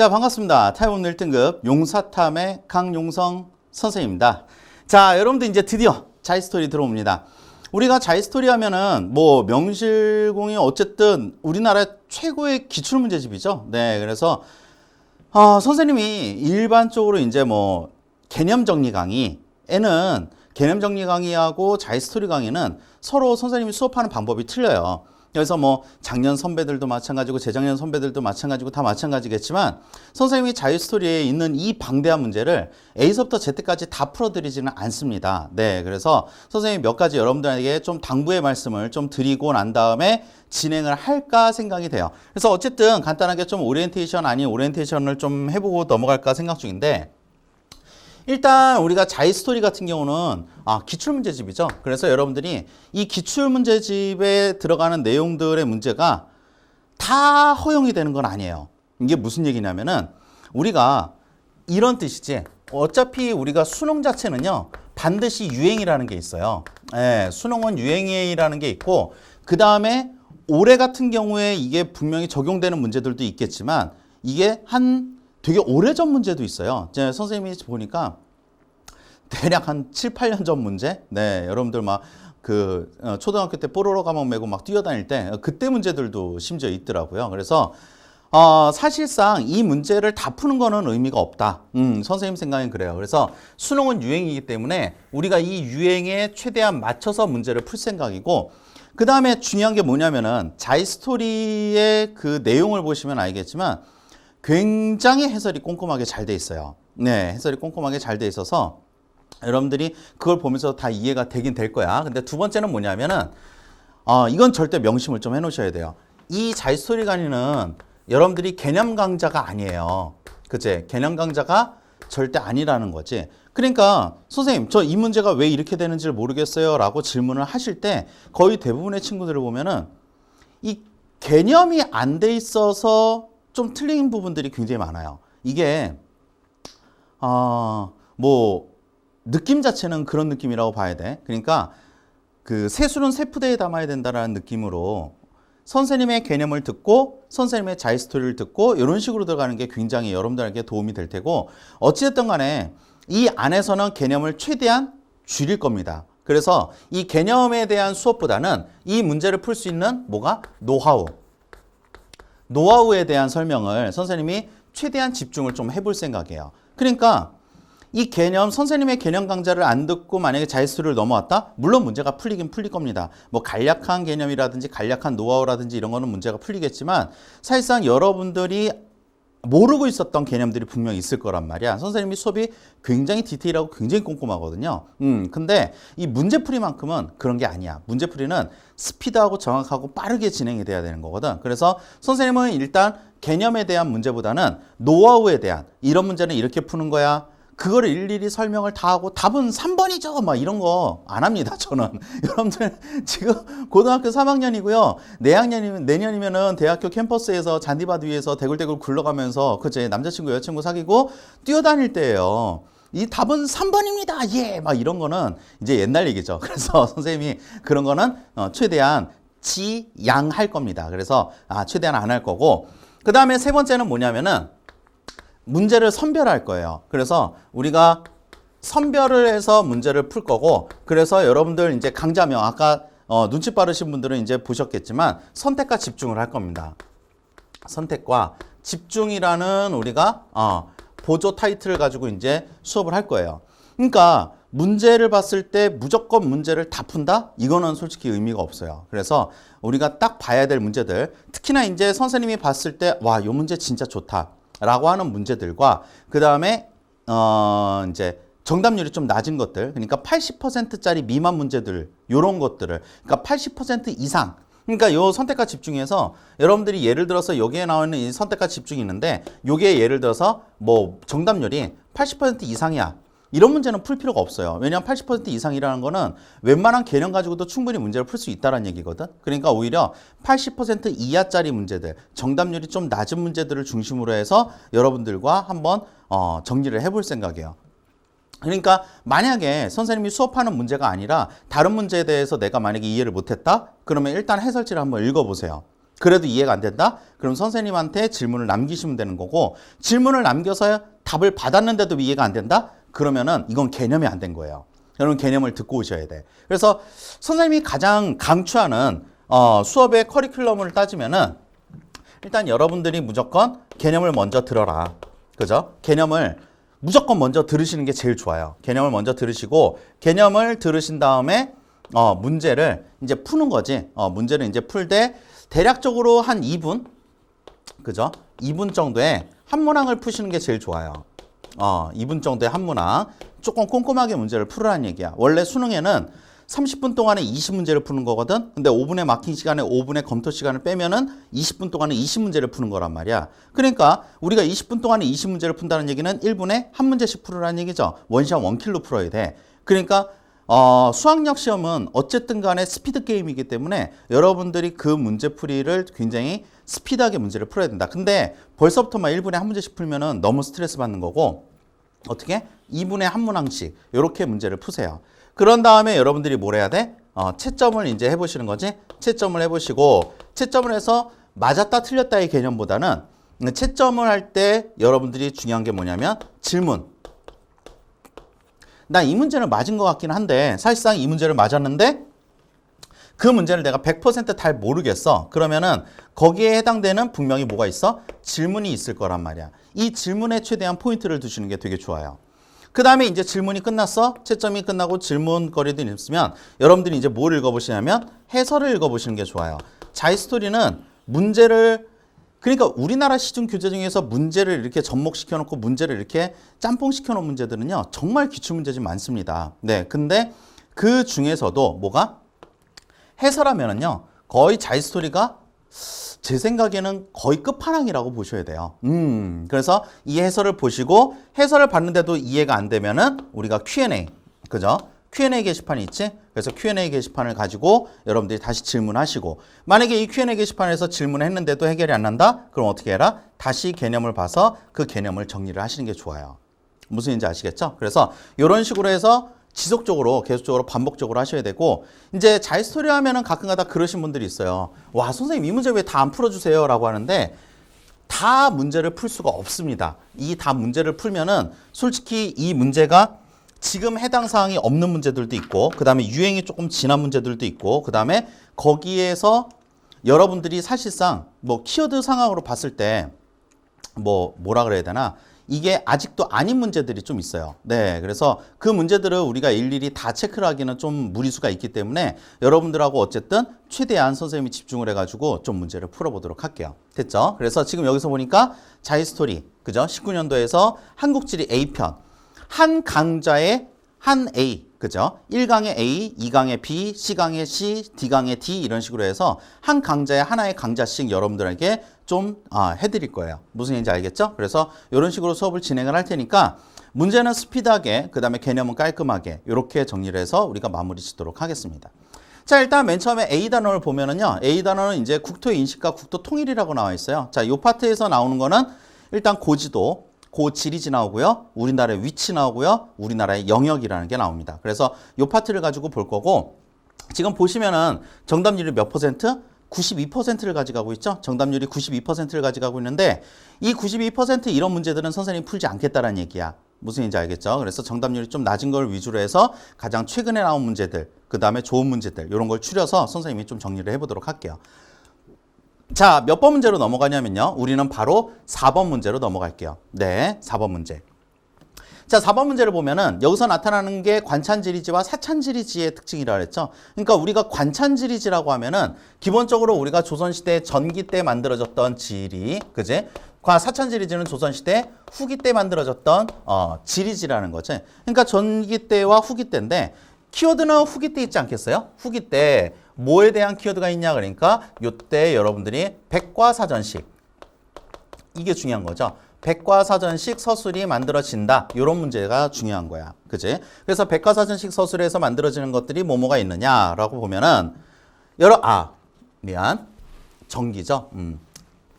자, 반갑습니다. 타이완 1등급 용사탐의 강용성 선생님입니다. 자, 여러분들 이제 드디어 자이스토리 들어옵니다. 우리가 자이스토리 하면은 뭐 명실공히 어쨌든 우리나라 최고의 기출문제집이죠. 네, 그래서 선생님이 일반적으로 이제 뭐 개념 정리 강의에는 개념 정리 강의하고 자이스토리 강의는 서로 선생님이 수업하는 방법이 틀려요. 그래서 뭐 작년 선배들도 마찬가지고 재작년 선배들도 마찬가지고 다 마찬가지겠지만 선생님이 자유스토리에 있는 이 방대한 문제를 A서부터 Z까지 다 풀어드리지는 않습니다. 네, 그래서 선생님이 몇 가지 여러분들에게 좀 당부의 말씀을 좀 드리고 난 다음에 진행을 할까 생각이 돼요. 그래서 어쨌든 간단하게 좀 오리엔테이션 아닌 오리엔테이션을 좀 해보고 넘어갈까 생각 중인데, 일단 우리가 자이스토리 같은 경우는 기출문제집이죠. 그래서 여러분들이 이 기출문제집에 들어가는 내용들의 문제가 다 허용이 되는 건 아니에요. 이게 무슨 얘기냐면은 우리가 이런 뜻이지, 어차피 우리가 수능 자체는요 반드시 유행이라는 게 있어요. 예, 수능은 유행이라는 게 있고, 그 다음에 올해 같은 경우에 이게 분명히 적용되는 문제들도 있겠지만 이게 되게 오래전 문제도 있어요. 제가 선생님이 보니까 대략 한 7, 8년 전 문제? 네, 여러분들 막 초등학교 때 뽀로로 가방 메고 막 뛰어다닐 때 그때 문제들도 심지어 있더라고요. 그래서 사실상 이 문제를 다 푸는 거는 의미가 없다. 선생님 생각엔 그래요. 그래서 수능은 유행이기 때문에 우리가 이 유행에 최대한 맞춰서 문제를 풀 생각이고, 그 다음에 중요한 게 뭐냐면은 자이스토리의 그 내용을 보시면 알겠지만 굉장히 해설이 꼼꼼하게 잘 돼 있어요. 네, 해설이 꼼꼼하게 잘 돼 있어서 여러분들이 그걸 보면서 다 이해가 되긴 될 거야. 근데 두 번째는 뭐냐면은 이건 절대 명심을 좀 해놓으셔야 돼요. 이 자이스토리 강의는 여러분들이 개념 강좌가 아니에요. 그치? 개념 강좌가 절대 아니라는 거지. 그러니까 선생님, 저 이 문제가 왜 이렇게 되는지를 모르겠어요 라고 질문을 하실 때 거의 대부분의 친구들을 보면은 이 개념이 안 돼 있어서 좀 틀린 부분들이 굉장히 많아요. 이게 뭐 느낌 자체는 그런 느낌이라고 봐야 돼. 그러니까 그 세술은 세푸대에 담아야 된다라는 느낌으로 선생님의 개념을 듣고 선생님의 자이스토리를 듣고 이런 식으로 들어가는 게 굉장히 여러분들에게 도움이 될 테고, 어찌됐든 간에 이 안에서는 개념을 최대한 줄일 겁니다. 그래서 이 개념에 대한 수업보다는 이 문제를 풀 수 있는 노하우에 대한 설명을 선생님이 최대한 집중을 좀 해볼 생각이에요. 그러니까 이 개념, 선생님의 개념 강좌를 안 듣고 만약에 자이스토리를 넘어왔다? 물론 문제가 풀리긴 풀릴 겁니다. 뭐 간략한 개념이라든지 간략한 노하우라든지 이런 거는 문제가 풀리겠지만 사실상 여러분들이 모르고 있었던 개념들이 분명히 있을 거란 말이야. 선생님이 수업이 굉장히 디테일하고 굉장히 꼼꼼하거든요. 근데 이 문제풀이만큼은 그런 게 아니야. 문제풀이는 스피드하고 정확하고 빠르게 진행이 돼야 되는 거거든. 그래서 선생님은 일단 개념에 대한 문제보다는 노하우에 대한, 이런 문제는 이렇게 푸는 거야, 그거를 일일이 설명을 다 하고 답은 3번이죠 막 이런 거 안 합니다. 저는 여러분들 지금 고등학교 3학년이고요 내년이면은 대학교 캠퍼스에서 잔디밭 위에서 대굴대굴 굴러가면서 그제 남자친구 여자친구 사귀고 뛰어다닐 때예요. 이 답은 3번입니다 예 막 이런 거는 이제 옛날 얘기죠. 그래서 선생님이 그런 거는 최대한 지양할 겁니다. 그래서 최대한 안 할 거고, 그 다음에 세 번째는 뭐냐면은 문제를 선별할 거예요. 그래서 우리가 선별을 해서 문제를 풀 거고, 그래서 여러분들 이제 강좌명, 아까 눈치 빠르신 분들은 이제 보셨겠지만 선택과 집중을 할 겁니다. 선택과 집중이라는 우리가 보조 타이틀을 가지고 이제 수업을 할 거예요. 그러니까 문제를 봤을 때 무조건 문제를 다 푼다? 이거는 솔직히 의미가 없어요. 그래서 우리가 딱 봐야 될 문제들, 특히나 이제 선생님이 봤을 때 와, 요 문제 진짜 좋다 라고 하는 문제들과, 그 다음에 이제 정답률이 좀 낮은 것들, 그러니까 80%짜리 미만 문제들, 요런 것들을, 그러니까 80% 이상, 그러니까 요 선택과 집중에서 여러분들이 예를 들어서 여기에 나오는 이 선택과 집중이 있는데, 요게 예를 들어서 뭐 정답률이 80% 이상이야, 이런 문제는 풀 필요가 없어요. 왜냐하면 80% 이상이라는 거는 웬만한 개념 가지고도 충분히 문제를 풀 수 있다는 얘기거든. 그러니까 오히려 80% 이하짜리 문제들, 정답률이 좀 낮은 문제들을 중심으로 해서 여러분들과 한번 정리를 해볼 생각이에요. 그러니까 만약에 선생님이 수업하는 문제가 아니라 다른 문제에 대해서 내가 만약에 이해를 못했다? 그러면 일단 해설지를 한번 읽어보세요. 그래도 이해가 안 된다? 그럼 선생님한테 질문을 남기시면 되는 거고, 질문을 남겨서 답을 받았는데도 이해가 안 된다? 그러면은 이건 개념이 안 된 거예요. 여러분 개념을 듣고 오셔야 돼. 그래서 선생님이 가장 강추하는 수업의 커리큘럼을 따지면은 일단 여러분들이 무조건 개념을 먼저 들어라. 그죠? 개념을 무조건 먼저 들으시는 게 제일 좋아요. 개념을 먼저 들으시고, 개념을 들으신 다음에 문제를 이제 푸는 거지. 문제를 이제 풀 때 대략적으로 한 2분, 그죠? 2분 정도의 한 문항을 푸시는 게 제일 좋아요. 2분 정도의 한 문항. 조금 꼼꼼하게 문제를 풀으라는 얘기야. 원래 수능에는 30분 동안에 20문제를 푸는 거거든. 근데 5분의 마킹 시간에 5분의 검토 시간을 빼면은 20분 동안에 20문제를 푸는 거란 말이야. 그러니까 우리가 20분 동안에 20문제를 푼다는 얘기는 1분에 한 문제씩 풀으라는 얘기죠. 원샷 원킬로 풀어야 돼. 그러니까 수학력 시험은 어쨌든 간에 스피드 게임이기 때문에 여러분들이 그 문제풀이를 굉장히 스피드하게 문제를 풀어야 된다. 근데 벌써부터 막 1분에 한 문제씩 풀면은 너무 스트레스 받는 거고, 어떻게? 2분에 한 문항씩 이렇게 문제를 푸세요. 그런 다음에 여러분들이 뭘 해야 돼? 채점을 이제 해보시는 거지. 채점을 해보시고, 채점을 해서 맞았다 틀렸다의 개념보다는 채점을 할 때 여러분들이 중요한 게 뭐냐면 질문. 나 이 문제는 맞은 것 같긴 한데 사실상 이 문제를 맞았는데 그 문제를 내가 100% 잘 모르겠어. 그러면은 거기에 해당되는 분명히 뭐가 있어? 질문이 있을 거란 말이야. 이 질문에 최대한 포인트를 두시는 게 되게 좋아요. 그 다음에 이제 질문이 끝났어. 채점이 끝나고 질문거리도 있으면 여러분들이 이제 뭘 읽어보시냐면 해설을 읽어보시는 게 좋아요. 자이스토리는 문제를, 그러니까 우리나라 시중 교재 중에서 문제를 이렇게 접목시켜 놓고 문제를 이렇게 짬뽕시켜 놓은 문제들은요, 정말 기출문제지 많습니다. 네, 근데 그 중에서도 뭐가? 해설하면은요, 거의 자이스토리가 제 생각에는 거의 끝판왕이라고 보셔야 돼요. 그래서 이 해설을 보시고, 해설을 봤는데도 이해가 안 되면은 우리가 Q&A, 그죠? Q&A 게시판이 있지? 그래서 Q&A 게시판을 가지고 여러분들이 다시 질문하시고, 만약에 이 Q&A 게시판에서 질문을 했는데도 해결이 안 난다? 그럼 어떻게 해라? 다시 개념을 봐서 그 개념을 정리를 하시는 게 좋아요. 무슨 얘기인지 아시겠죠? 그래서 이런 식으로 해서 지속적으로 계속적으로 반복적으로 하셔야 되고, 이제 자이스토리 하면은 가끔가다 그러신 분들이 있어요. 와, 선생님 이 문제 왜 다 안 풀어주세요? 라고 하는데, 다 문제를 풀 수가 없습니다. 이 다 문제를 풀면은 솔직히 이 문제가 지금 해당 사항이 없는 문제들도 있고, 그 다음에 유행이 조금 지난 문제들도 있고, 그 다음에 거기에서 여러분들이 사실상 뭐 키워드 상황으로 봤을 때 뭐라 그래야 되나, 이게 아직도 아닌 문제들이 좀 있어요. 네, 그래서 그 문제들을 우리가 일일이 다 체크를 하기는 좀 무리수가 있기 때문에 여러분들하고 어쨌든 최대한 선생님이 집중을 해가지고 좀 문제를 풀어보도록 할게요. 됐죠? 그래서 지금 여기서 보니까 자이스토리, 그죠? 19년도에서 한국지리 A편, 한 강좌에 한 A, 그죠? 1강에 A, 2강에 B, C강에 C, D강에 D 이런 식으로 해서 한 강좌에 하나의 강좌씩 여러분들에게 좀 해드릴 거예요. 무슨 얘기인지 알겠죠? 그래서 이런 식으로 수업을 진행을 할 테니까 문제는 스피드하게, 그 다음에 개념은 깔끔하게 이렇게 정리를 해서 우리가 마무리 짓도록 하겠습니다. 자, 일단 맨 처음에 A 단원을 보면은요, A 단원은 이제 국토 인식과 국토 통일이라고 나와 있어요. 자, 이 파트에서 나오는 거는 일단 고지도, 고지리지 나오고요. 우리나라의 위치 나오고요. 우리나라의 영역이라는 게 나옵니다. 그래서 이 파트를 가지고 볼 거고, 지금 보시면은 정답률이 몇 퍼센트? 92%를 가져가고 있죠. 정답률이 92%를 가져가고 있는데, 이 92% 이런 문제들은 선생님이 풀지 않겠다라는 얘기야. 무슨 얘기인지 알겠죠? 그래서 정답률이 좀 낮은 걸 위주로 해서 가장 최근에 나온 문제들, 그 다음에 좋은 문제들, 이런 걸 추려서 선생님이 좀 정리를 해보도록 할게요. 자, 몇 번 문제로 넘어가냐면요, 우리는 바로 4번 문제로 넘어갈게요. 네, 4번 문제. 자, 4번 문제를 보면은 여기서 나타나는 게 관찬지리지와 사찬지리지의 특징이라 그랬죠. 그러니까 우리가 관찬지리지라고 하면은 기본적으로 우리가 조선시대 전기 때 만들어졌던 지리, 그지? 사찬지리지는 조선시대 후기 때 만들어졌던 지리지라는 거지. 그러니까 전기 때와 후기 때인데, 키워드는 후기 때 있지 않겠어요? 후기 때 뭐에 대한 키워드가 있냐, 그러니까 요때 여러분들이 백과사전식, 이게 중요한 거죠. 백과사전식 서술이 만들어진다, 이런 문제가 중요한 거야. 그지? 그래서 백과사전식 서술에서 만들어지는 것들이 뭐가 있느냐라고 보면은 전기죠.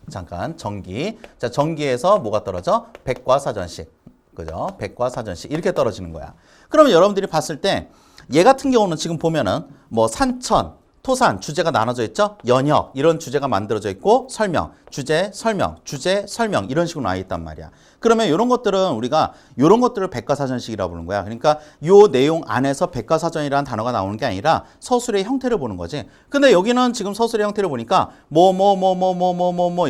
잠깐, 전기. 자, 전기에서 뭐가 떨어져? 백과사전식. 그죠? 백과사전식 이렇게 떨어지는 거야. 그러면 여러분들이 봤을 때 얘 같은 경우는 지금 보면은 뭐 산천, 토산, 주제가 나눠져 있죠? 연역, 이런 주제가 만들어져 있고, 설명, 주제, 설명, 주제, 설명, 이런 식으로 나와 있단 말이야. 그러면 이런 것들은 우리가 이런 것들을 백과사전식이라고 부르는 거야. 그러니까 요 내용 안에서 백과사전이라는 단어가 나오는 게 아니라 서술의 형태를 보는 거지. 근데 여기는 지금 서술의 형태를 보니까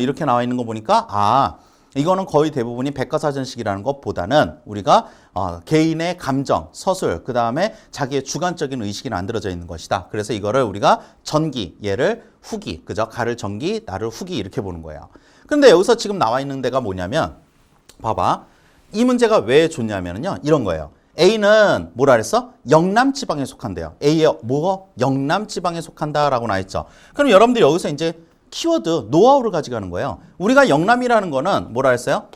이렇게 나와 있는 거 보니까 아, 이거는 거의 대부분이 백과사전식이라는 것보다는 우리가 개인의 감정, 서술, 그 다음에 자기의 주관적인 의식이 만들어져 있는 것이다. 그래서 이거를 우리가 전기, 얘를 후기, 그죠? 가를 전기, 나를 후기 이렇게 보는 거예요. 근데 여기서 지금 나와 있는 데가 뭐냐면 봐봐. 이 문제가 왜 좋냐면요. 이런 거예요. A는 뭐라 그랬어? 영남 지방에 속한대요. A의 뭐? 영남 지방에 속한다라고 나와 있죠. 그럼 여러분들 여기서 이제 키워드, 노하우를 가져가는 거예요. 우리가 영남이라는 거는 뭐라 했어요?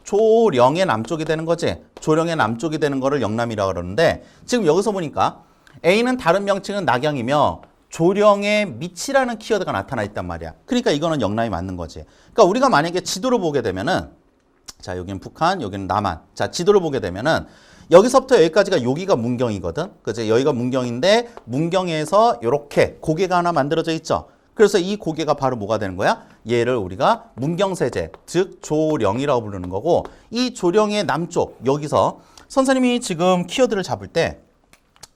조령의 남쪽이 되는 거지. 조령의 남쪽이 되는 거를 영남이라고 그러는데 지금 여기서 보니까 A는 다른 명칭은 낙양이며 조령의 밑이라는 키워드가 나타나 있단 말이야. 그러니까 이거는 영남이 맞는 거지. 그러니까 우리가 만약에 지도를 보게 되면은 자, 여기는 북한, 여기는 남한. 자, 지도를 보게 되면은 여기서부터 여기까지가 여기가 문경이거든. 그치? 여기가 문경인데 문경에서 이렇게 고개가 하나 만들어져 있죠. 그래서 이 고개가 바로 뭐가 되는 거야? 얘를 우리가 문경세제, 즉 조령이라고 부르는 거고 이 조령의 남쪽, 여기서 선생님이 지금 키워드를 잡을 때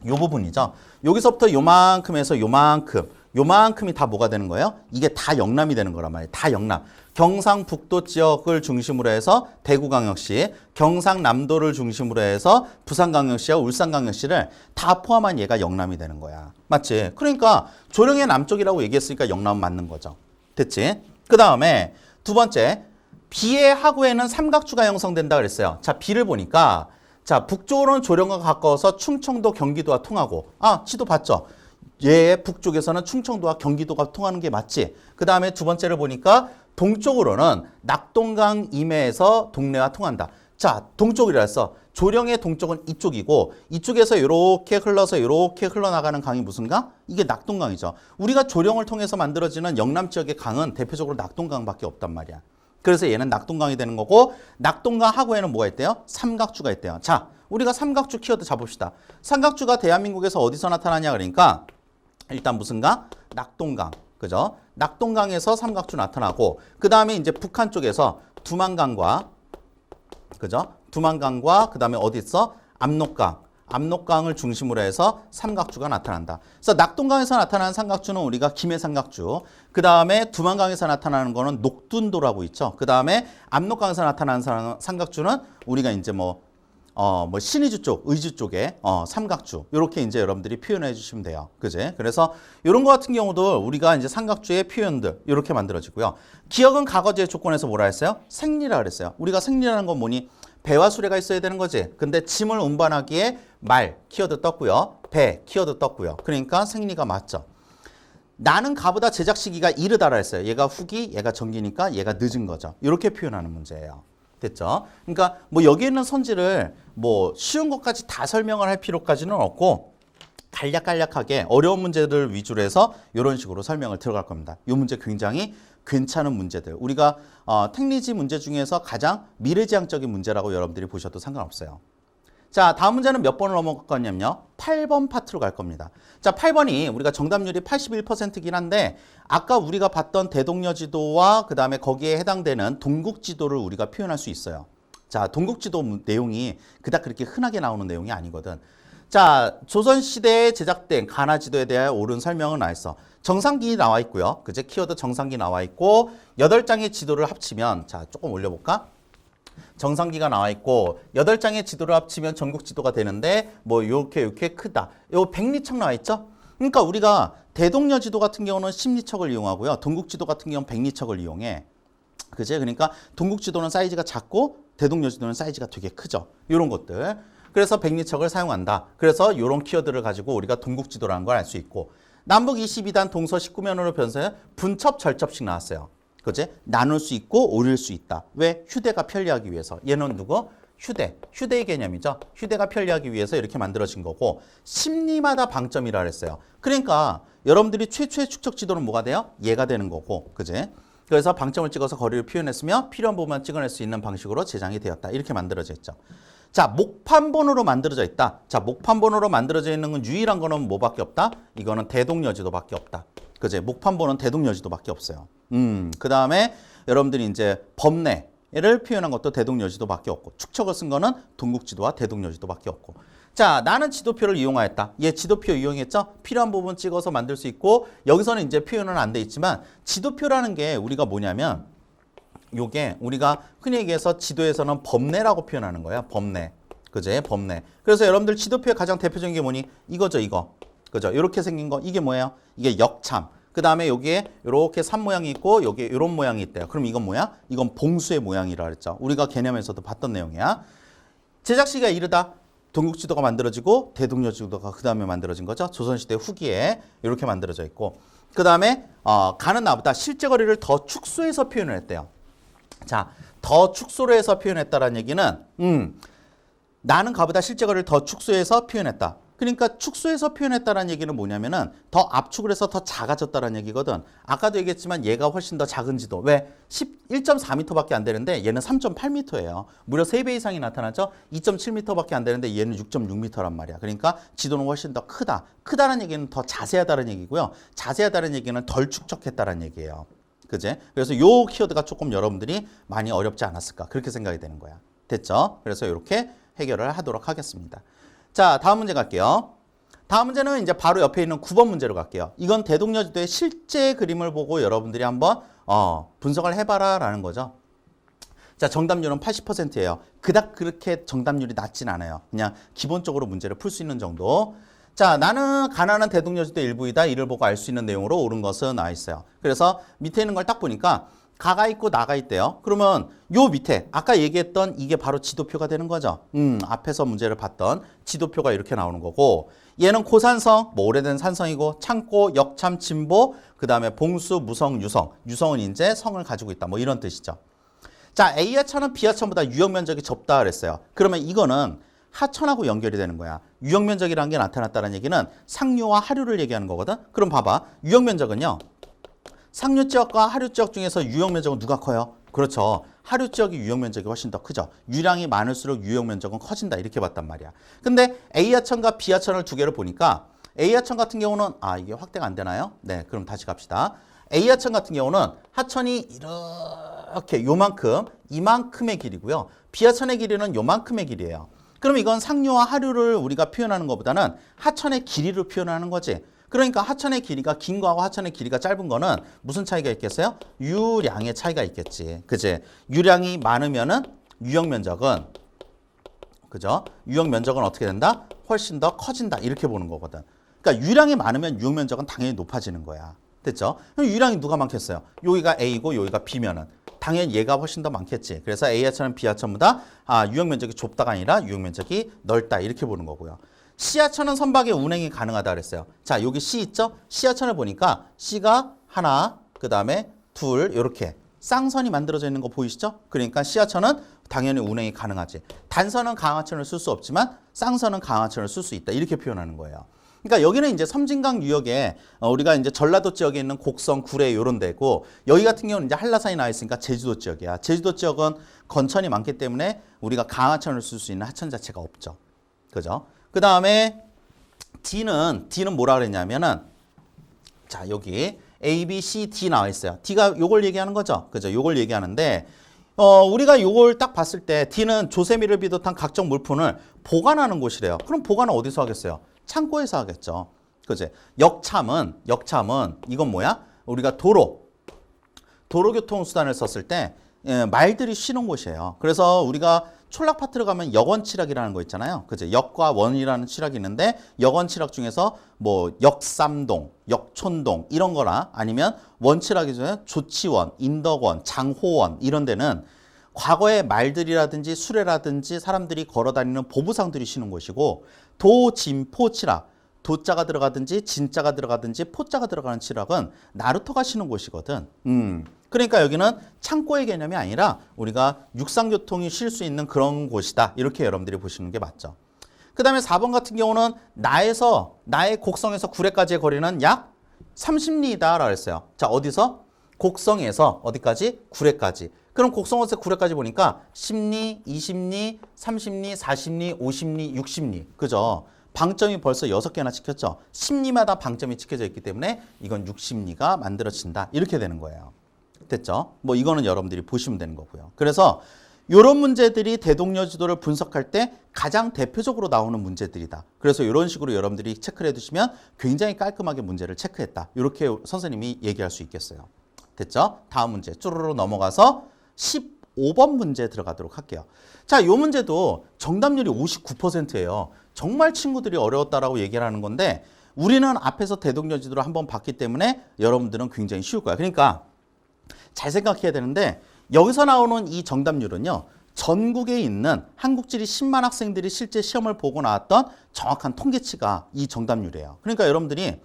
이 부분이죠. 여기서부터 요만큼에서 요만큼이 다 뭐가 되는 거예요? 이게 다 영남이 되는 거란 말이에요. 다 영남. 경상북도 지역을 중심으로 해서 대구광역시, 경상남도를 중심으로 해서 부산광역시와 울산광역시를 다 포함한 얘가 영남이 되는 거야. 맞지? 그러니까 조령의 남쪽이라고 얘기했으니까 영남은 맞는 거죠. 됐지? 그 다음에 두 번째, B의 하구에는 삼각주가 형성된다 그랬어요. 자, B를 보니까 자, 북쪽으로는 조령과 가까워서 충청도, 경기도와 통하고 지도 봤죠? 얘 북쪽에서는 충청도와 경기도가 통하는 게 맞지? 그 다음에 두 번째를 보니까 동쪽으로는 낙동강 임해에서 동래와 통한다. 자, 동쪽이라 했어. 조령의 동쪽은 이쪽이고 이쪽에서 이렇게 흘러서 이렇게 흘러나가는 강이 무슨 강? 이게 낙동강이죠. 우리가 조령을 통해서 만들어지는 영남 지역의 강은 대표적으로 낙동강밖에 없단 말이야. 그래서 얘는 낙동강이 되는 거고 낙동강 하구에는 뭐가 있대요? 삼각주가 있대요. 자, 우리가 삼각주 키워드 잡읍시다. 삼각주가 대한민국에서 어디서 나타나냐 그러니까 일단 무슨 강? 낙동강. 그죠? 낙동강에서 삼각주 나타나고 그 다음에 이제 북한 쪽에서 두만강과 그죠? 두만강과 그 다음에 어디 있어? 압록강을 중심으로 해서 삼각주가 나타난다. 그래서 낙동강에서 나타나는 삼각주는 우리가 김해삼각주, 그 다음에 두만강에서 나타나는 거는 녹둔도라고 있죠. 그 다음에 압록강에서 나타나는 삼각주는 우리가 이제 신의주 쪽, 의주 쪽에 삼각주 이렇게 이제 여러분들이 표현해 주시면 돼요. 그제? 그래서 이런 거 같은 경우도 우리가 이제 삼각주의 표현들 이렇게 만들어지고요. 기억은 과거제 조건에서 뭐라 했어요? 생리라 그랬어요. 우리가 생리라는 건 뭐니? 배와 수레가 있어야 되는 거지. 근데 짐을 운반하기에 말 키워드 떴고요. 배 키워드 떴고요. 그러니까 생리가 맞죠. 나는 가보다 제작 시기가 이르다라 했어요. 얘가 후기, 얘가 전기니까 얘가 늦은 거죠. 이렇게 표현하는 문제예요. 됐죠? 그러니까 여기에 있는 선지를 쉬운 것까지 다 설명을 할 필요까지는 없고 간략간략하게 어려운 문제들 위주로 해서 이런 식으로 설명을 들어갈 겁니다. 이 문제 굉장히 괜찮은 문제들. 우리가 택리지 문제 중에서 가장 미래지향적인 문제라고 여러분들이 보셔도 상관없어요. 자, 다음 문제는 몇 번을 넘어갈 거냐면요. 8번 파트로 갈 겁니다. 자, 8번이 우리가 정답률이 81%이긴 한데 아까 우리가 봤던 대동여 지도와 그 다음에 거기에 해당되는 동국 지도를 우리가 표현할 수 있어요. 자, 동국 지도 내용이 그닥 그렇게 흔하게 나오는 내용이 아니거든. 자, 조선시대에 제작된 가나 지도에 대한 옳은 설명은 나와 있어. 정상기 나와 있고요. 그제 키워드 정상기 나와 있고 8장의 지도를 합치면 자, 조금 올려볼까? 정상기가 나와 있고 8장의 지도를 합치면 전국 지도가 되는데 요렇게 크다. 요 백리척 나와 있죠? 그러니까 우리가 대동여 지도 같은 경우는 10리척을 이용하고요. 동국 지도 같은 경우는 100리척을 이용해. 그제? 그러니까 동국 지도는 사이즈가 작고 대동여 지도는 사이즈가 되게 크죠. 요런 것들. 그래서 100리척을 사용한다. 그래서 이런 키워드를 가지고 우리가 동국 지도라는 걸 알 수 있고 남북 22단 동서 19면으로 변수해 분첩, 절첩식 나왔어요. 그지? 나눌 수 있고 오릴 수 있다. 왜? 휴대가 편리하기 위해서. 얘는 누구? 휴대의 개념이죠. 휴대가 편리하기 위해서 이렇게 만들어진 거고 심리마다 방점이라 그랬어요. 그러니까 여러분들이 최초의 축척 지도는 뭐가 돼요? 얘가 되는 거고. 그지? 그래서 방점을 찍어서 거리를 표현했으며 필요한 부분만 찍어낼 수 있는 방식으로 제장이 되었다. 이렇게 만들어져 있죠. 자, 목판본으로 만들어져 있다. 자, 목판본으로 만들어져 있는 건 유일한 거는 뭐밖에 없다? 이거는 대동여지도밖에 없다. 그지? 목판본은 대동여지도밖에 없어요. 그 다음에 여러분들이 이제 범례를 표현한 것도 대동여지도밖에 없고, 축척을 쓴 거는 동국지도와 대동여지도밖에 없고. 자, 나는 지도표를 이용하였다. 얘 지도표 이용했죠? 필요한 부분 찍어서 만들 수 있고, 여기서는 이제 표현은 안 돼 있지만, 지도표라는 게 우리가 뭐냐면, 요게 우리가 흔히 얘기해서 지도에서는 범례라고 표현하는 거야. 범례. 그제? 범례. 그래서 여러분들 지도표의 가장 대표적인 게 뭐니? 이거죠, 이거. 그죠? 이렇게 생긴 거. 이게 뭐예요? 이게 역참. 그 다음에 여기에 이렇게 산 모양이 있고, 여기에 이런 모양이 있대요. 그럼 이건 뭐야? 이건 봉수의 모양이라 그랬죠. 우리가 개념에서도 봤던 내용이야. 제작 시기가 이르다. 동국지도가 만들어지고 대동여지도가 그 다음에 만들어진 거죠. 조선시대 후기에 이렇게 만들어져 있고, 그 다음에 가는 나보다 실제 거리를 더 축소해서 표현을 했대요. 자, 더 축소로 해서 표현했다라는 얘기는 나는 가보다 실제 거리를 더 축소해서 표현했다. 그러니까 축소해서 표현했다라는 얘기는 뭐냐면은 더 압축을 해서 더 작아졌다라는 얘기거든. 아까도 얘기했지만 얘가 훨씬 더 작은 지도. 왜? 1.4m밖에 안 되는데 얘는 3.8m예요. 무려 3배 이상이 나타나죠. 2.7m밖에 안 되는데 얘는 6.6m란 말이야. 그러니까 지도는 훨씬 더 크다. 크다는 얘기는 더 자세하다는 얘기고요. 자세하다는 얘기는 덜 축적했다는 얘기예요. 그제? 그래서 요 키워드가 조금 여러분들이 많이 어렵지 않았을까 그렇게 생각이 되는 거야. 됐죠? 그래서 이렇게 해결을 하도록 하겠습니다. 자, 다음 문제 갈게요. 다음 문제는 이제 바로 옆에 있는 9번 문제로 갈게요. 이건 대동여지도의 실제 그림을 보고 여러분들이 한번 분석을 해봐라 라는 거죠. 자, 정답률은 80%예요. 그닥 그렇게 정답률이 낮진 않아요. 그냥 기본적으로 문제를 풀 수 있는 정도. 자, 나는 가나안은 대동여지도 일부이다. 이를 보고 알 수 있는 내용으로 옳은 것은 나와 있어요. 그래서 밑에 있는 걸 딱 보니까 가가 있고 나가 있대요. 그러면 요 밑에 아까 얘기했던 이게 바로 지도표가 되는 거죠. 앞에서 문제를 봤던 지도표가 이렇게 나오는 거고, 얘는 고산성, 뭐 오래된 산성이고, 창고, 역참, 진보, 그 다음에 봉수, 무성, 유성. 유성은 이제 성을 가지고 있다. 뭐 이런 뜻이죠. 자, A하천은 B하천보다 유역 면적이 적다 그랬어요. 그러면 이거는 하천하고 연결이 되는 거야. 유역 면적이라는 게 나타났다는 얘기는 상류와 하류를 얘기하는 거거든. 그럼 봐봐. 유역 면적은요. 상류 지역과 하류 지역 중에서 유역 면적은 누가 커요? 그렇죠. 하류 지역이 유역 면적이 훨씬 더 크죠. 유량이 많을수록 유역 면적은 커진다. 이렇게 봤단 말이야. 근데 A하천과 B하천을 두 개를 보니까 A하천 같은 경우는 이게 확대가 안 되나요? 네, 그럼 다시 갑시다. A하천 같은 경우는 하천이 이렇게 요만큼, 이만큼의 길이고요. B하천의 길이는 요만큼의 길이에요. 그럼 이건 상류와 하류를 우리가 표현하는 것보다는 하천의 길이로 표현하는 거지. 그러니까 하천의 길이가 긴 거하고 하천의 길이가 짧은 거는 무슨 차이가 있겠어요? 유량의 차이가 있겠지. 그지? 유량이 많으면은 유역 면적은, 그죠? 유역 면적은 어떻게 된다? 훨씬 더 커진다. 이렇게 보는 거거든. 그러니까 유량이 많으면 유역 면적은 당연히 높아지는 거야. 됐죠? 그럼 유량이 누가 많겠어요? 여기가 A고 여기가 B면은 당연히 얘가 훨씬 더 많겠지. 그래서 A하천은 B하천보다 유역 면적이 좁다가 아니라 유역 면적이 넓다. 이렇게 보는 거고요. C하천은 선박의 운행이 가능하다 그랬어요. 자, 여기 C 있죠? C하천을 보니까 C가 하나, 그 다음에 둘, 이렇게 쌍선이 만들어져 있는 거 보이시죠? 그러니까 C하천은 당연히 운행이 가능하지. 단선은 강하천을 쓸 수 없지만 쌍선은 강하천을 쓸 수 있다. 이렇게 표현하는 거예요. 그러니까 여기는 이제 섬진강 유역에 우리가 이제 전라도 지역에 있는 곡성, 구례 이런 데고, 여기 같은 경우는 이제 한라산이 나와 있으니까 제주도 지역이야. 제주도 지역은 건천이 많기 때문에 우리가 강하천을 쓸 수 있는 하천 자체가 없죠. 그죠? 그 다음에 D는 뭐라 그랬냐면은, 자, 여기 A, B, C, D 나와 있어요. D가 요걸 얘기하는 거죠. 그죠? 요걸 얘기하는데, 우리가 요걸 딱 봤을 때 D는 조세미를 비롯한 각종 물품을 보관하는 곳이래요. 그럼 보관은 어디서 하겠어요? 창고에서 하겠죠. 그죠? 역참은 이건 뭐야? 우리가 도로교통수단을 썼을 때 말들이 쉬는 곳이에요. 그래서 우리가 촌락파트를 가면 역원치락이라는 거 있잖아요. 그죠? 역과 원이라는 치락이 있는데, 역원치락 중에서 뭐 역삼동, 역촌동 이런 거나 아니면 원치락이 중에 조치원, 인덕원, 장호원 이런 데는 과거에 말들이라든지 수레라든지 사람들이 걸어다니는 보부상들이 쉬는 곳이고, 도진포치락, 도자가 들어가든지 진자가 들어가든지 포자가 들어가는 치락은 나루터가 쉬는 곳이거든. 그러니까 여기는 창고의 개념이 아니라 우리가 육상교통이 쉴 수 있는 그런 곳이다. 이렇게 여러분들이 보시는 게 맞죠. 그 다음에 4번 같은 경우는 나의 곡성에서 구례까지의 거리는 약 30리다라고 했어요. 자, 어디서? 곡성에서 어디까지? 구례까지. 그럼 곡성어세 구례까지 보니까 10리, 20리, 30리, 40리, 50리, 60리. 그죠? 방점이 벌써 6개나 찍혔죠. 10리마다 방점이 찍혀져 있기 때문에 이건 60리가 만들어진다. 이렇게 되는 거예요. 됐죠? 뭐 이거는 여러분들이 보시면 되는 거고요. 그래서 이런 문제들이 대동여 지도를 분석할 때 가장 대표적으로 나오는 문제들이다. 그래서 이런 식으로 여러분들이 체크를 해두시면 굉장히 깔끔하게 문제를 체크했다. 이렇게 선생님이 얘기할 수 있겠어요. 됐죠? 다음 문제 쭈루루 넘어가서 15번 문제 들어가도록 할게요. 자, 이 문제도 정답률이 59%예요. 정말 친구들이 어려웠다라고 얘기를 하는 건데 우리는 앞에서 대동여 지도를 한번 봤기 때문에 여러분들은 굉장히 쉬울 거야. 그러니까 잘 생각해야 되는데 여기서 나오는 이 정답률은요. 전국에 있는 한국지리 10만 학생들이 실제 시험을 보고 나왔던 정확한 통계치가 이 정답률이에요. 그러니까 여러분들이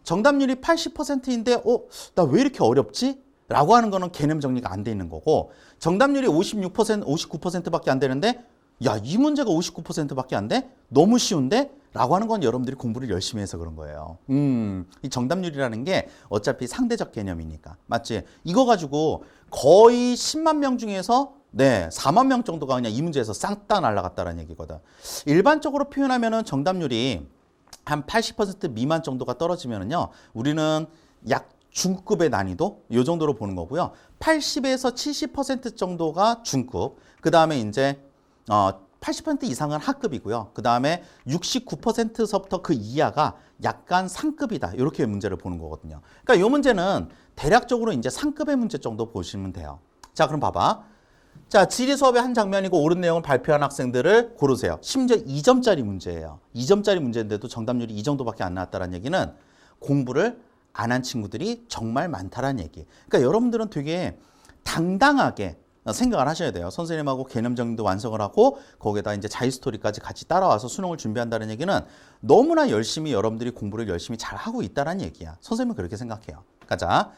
정답률이 80%인데 나 왜 이렇게 어렵지? 라고 하는 거는 개념 정리가 안 돼 있는 거고 정답률이 56%, 59%밖에 안 되는데 야, 이 문제가 59%밖에 안 돼? 너무 쉬운데? 라고 하는 건 여러분들이 공부를 열심히 해서 그런 거예요. 이 정답률이라는 게 어차피 상대적 개념이니까. 맞지? 이거 가지고 거의 10만 명 중에서 4만 명 정도가 그냥 이 문제에서 싹 다 날아갔다는 얘기거든. 일반적으로 표현하면은 정답률이 한 80% 미만 정도가 떨어지면은요. 우리는 약 중급의 난이도 이 정도로 보는 거고요. 80에서 70% 정도가 중급. 그다음에 이제 80% 이상은 하급이고요. 그다음에 69%서부터 그 이하가 약간 상급이다. 이렇게 문제를 보는 거거든요. 그러니까 이 문제는 대략적으로 이제 상급의 문제 정도 보시면 돼요. 자, 그럼 봐봐. 자, 지리 수업의 한 장면이고 옳은 내용을 발표한 학생들을 고르세요. 심지어 2점짜리 문제예요. 2점짜리 문제인데도 정답률이 이 정도밖에 안 나왔다는 얘기는 공부를 안 한 친구들이 정말 많다라는 얘기. 그러니까 여러분들은 되게 당당하게 생각을 하셔야 돼요. 선생님하고 개념 정리도 완성을 하고 거기에다 이제 자유스토리까지 같이 따라와서 수능을 준비한다는 얘기는 너무나 열심히 여러분들이 공부를 열심히 잘 하고 있다는 얘기야. 선생님은 그렇게 생각해요. 가자.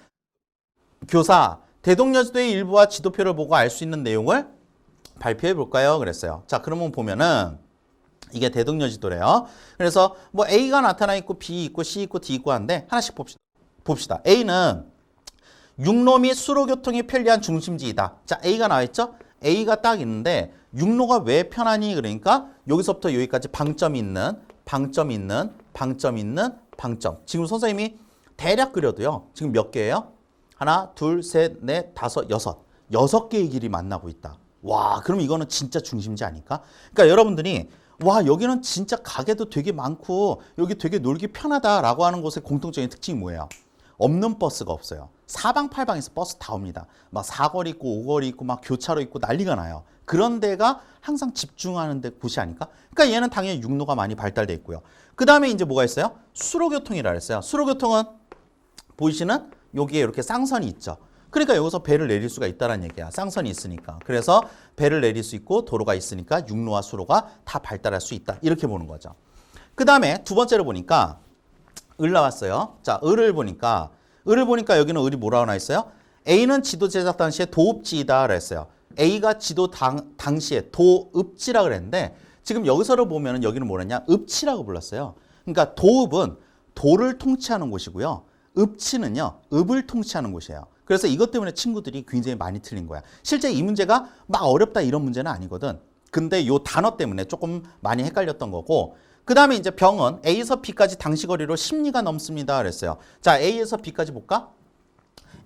교사, 대동여지도의 일부와 지도표를 보고 알 수 있는 내용을 발표해 볼까요? 그랬어요. 자, 그러면 보면은 이게 대동여지도래요. 그래서 뭐 A가 나타나 있고 B 있고 C 있고 D 있고 한데 하나씩 봅시다. A는 육로 및 수로교통이 편리한 중심지이다. 자, A가 나와 있죠? A가 딱 있는데 육로가 왜 편하니? 그러니까 여기서부터 여기까지 방점이 있는, 방점 있는, 방점 있는, 방점. 지금 선생님이 대략 그려도요. 지금 몇 개예요? 하나, 둘, 셋, 넷, 다섯, 여섯. 6개의 길이 만나고 있다. 와, 그럼 이거는 진짜 중심지 아닐까? 그러니까 여러분들이 와, 여기는 진짜 가게도 되게 많고 여기 되게 놀기 편하다라고 하는 곳의 공통적인 특징이 뭐예요? 없는 버스가 없어요. 사방팔방에서 버스 다 옵니다. 막 사거리 있고 오거리 있고 막 교차로 있고 난리가 나요. 그런 데가 항상 집중하는 데 곳이 아닐까? 그러니까 얘는 당연히 육로가 많이 발달돼 있고요. 그 다음에 이제 뭐가 있어요? 수로교통이라 그랬어요. 수로교통은 보이시는 여기에 이렇게 쌍선이 있죠. 그러니까 여기서 배를 내릴 수가 있다는 얘기야. 쌍선이 있으니까. 그래서 배를 내릴 수 있고 도로가 있으니까 육로와 수로가 다 발달할 수 있다. 이렇게 보는 거죠. 그 다음에 두 번째로 보니까 을 나왔어요. 자, 을을 보니까 여기는 을이 뭐라고 나와 있어요? A는 지도 제작 당시에 도읍지이다 그랬어요. A가 지도 당시에 도읍지라 그랬는데 지금 여기서를 보면은 여기는 뭐랬냐? 읍치라고 불렀어요. 그러니까 도읍은 도를 통치하는 곳이고요. 읍치는요, 읍을 통치하는 곳이에요. 그래서 이것 때문에 친구들이 굉장히 많이 틀린 거야. 실제 이 문제가 막 어렵다 이런 문제는 아니거든. 근데 요 단어 때문에 조금 많이 헷갈렸던 거고, 그 다음에 이제 병은 A에서 B까지 당시거리로 10리가 넘습니다 그랬어요. 자, A에서 B까지 볼까?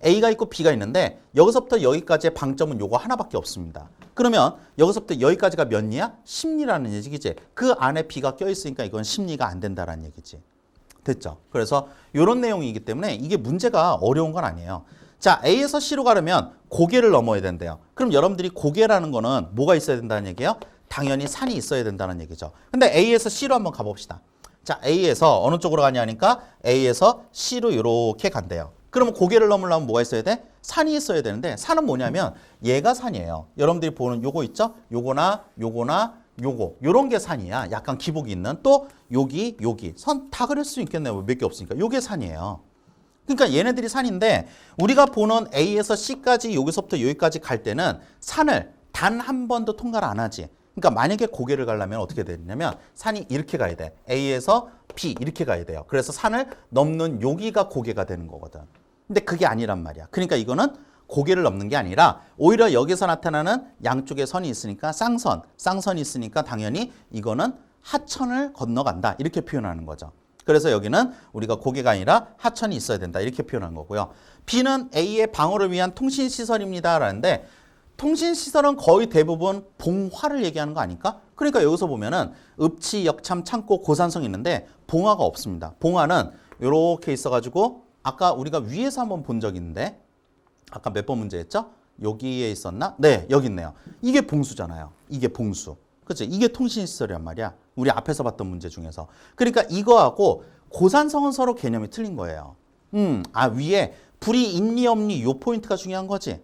A가 있고 B가 있는데 여기서부터 여기까지의 방점은 요거 하나밖에 없습니다. 그러면 여기서부터 여기까지가 몇 리야? 10리라는 얘기지. 그 안에 B가 껴있으니까 이건 10리가 안 된다는 얘기지. 됐죠? 그래서 이런 내용이기 때문에 이게 문제가 어려운 건 아니에요. 자, A에서 C로 가려면 고개를 넘어야 된대요. 그럼 여러분들이 고개라는 거는 뭐가 있어야 된다는 얘기예요? 당연히 산이 있어야 된다는 얘기죠. 근데 A에서 C로 한번 가봅시다. 자, A에서 어느 쪽으로 가냐 하니까 A에서 C로 이렇게 간대요. 그러면 고개를 넘으려면 뭐가 있어야 돼? 산이 있어야 되는데 산은 뭐냐면 얘가 산이에요. 여러분들이 보는 요거 있죠? 요거나 요거나 요거 요런 게 산이야. 약간 기복이 있는. 또 여기 선 다 그릴 수 있겠네요. 몇 개 없으니까. 요게 산이에요. 그러니까 얘네들이 산인데 우리가 보는 A에서 C까지 여기서부터 여기까지 갈 때는 산을 단 한 번도 통과를 안 하지. 그러니까 만약에 고개를 가려면 어떻게 되냐면 산이 이렇게 가야 돼. A에서 B 이렇게 가야 돼요. 그래서 산을 넘는 여기가 고개가 되는 거거든. 근데 그게 아니란 말이야. 그러니까 이거는 고개를 넘는 게 아니라 오히려 여기서 나타나는 양쪽에 선이 있으니까 쌍선이 있으니까 당연히 이거는 하천을 건너간다. 이렇게 표현하는 거죠. 그래서 여기는 우리가 고개가 아니라 하천이 있어야 된다. 이렇게 표현한 거고요. B는 A의 방어를 위한 통신시설입니다. 라는데 통신시설은 거의 대부분 봉화를 얘기하는 거 아닐까? 그러니까 여기서 보면은 읍치, 역참, 창고, 고산성이 있는데 봉화가 없습니다. 봉화는 이렇게 있어가지고 아까 우리가 위에서 한번 본 적이 있는데 아까 몇 번 문제였죠? 여기에 있었나? 네, 여기 있네요. 이게 봉수잖아요. 이게 봉수. 그치? 이게 통신시설이란 말이야. 우리 앞에서 봤던 문제 중에서. 그러니까 이거하고 고산성은 서로 개념이 틀린 거예요. 위에 불이 있니 없니 요 포인트가 중요한 거지.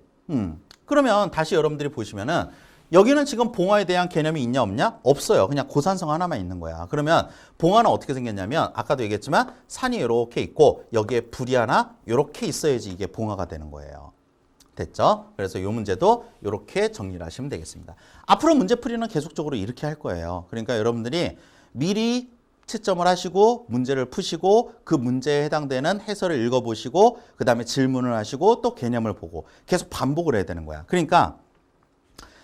그러면 다시 여러분들이 보시면은 여기는 지금 봉화에 대한 개념이 있냐 없냐? 없어요. 그냥 고산성 하나만 있는 거야. 그러면 봉화는 어떻게 생겼냐면 아까도 얘기했지만 산이 이렇게 있고 여기에 불이 하나 이렇게 있어야지 이게 봉화가 되는 거예요. 됐죠? 그래서 이 문제도 이렇게 정리를 하시면 되겠습니다. 앞으로 문제풀이는 계속적으로 이렇게 할 거예요. 그러니까 여러분들이 미리 채점을 하시고 문제를 푸시고 그 문제에 해당되는 해설을 읽어보시고 그 다음에 질문을 하시고 또 개념을 보고 계속 반복을 해야 되는 거야. 그러니까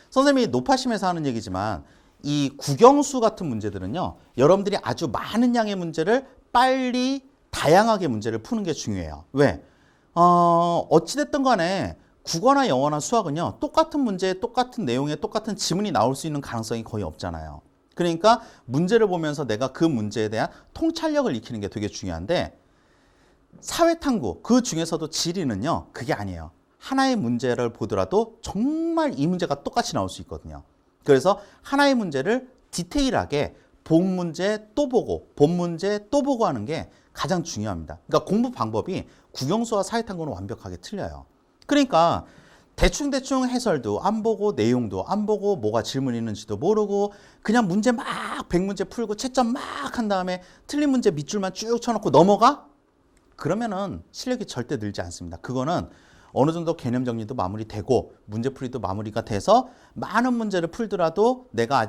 선생님이 노파심에서 하는 얘기지만 이 국영수 같은 문제들은요. 여러분들이 아주 많은 양의 문제를 빨리 다양하게 문제를 푸는 게 중요해요. 왜? 어찌됐든 간에 국어나 영어나 수학은요. 똑같은 문제에 똑같은 내용에 똑같은 지문이 나올 수 있는 가능성이 거의 없잖아요. 그러니까 문제를 보면서 내가 그 문제에 대한 통찰력을 익히는 게 되게 중요한데 사회탐구, 그 중에서도 지리는요. 그게 아니에요. 하나의 문제를 보더라도 정말 이 문제가 똑같이 나올 수 있거든요. 그래서 하나의 문제를 디테일하게 본 문제 또 보고 본 문제 또 보고 하는 게 가장 중요합니다. 그러니까 공부 방법이 국영수와 사회탐구는 완벽하게 틀려요. 그러니까 대충 해설도 안 보고 내용도 안 보고 뭐가 질문 있는지도 모르고 그냥 문제 막 100문제 풀고 채점 막 한 다음에 틀린 문제 밑줄만 쭉 쳐놓고 넘어가? 그러면은 실력이 절대 늘지 않습니다. 그거는 어느 정도 개념 정리도 마무리되고 문제풀이도 마무리가 돼서 많은 문제를 풀더라도 내가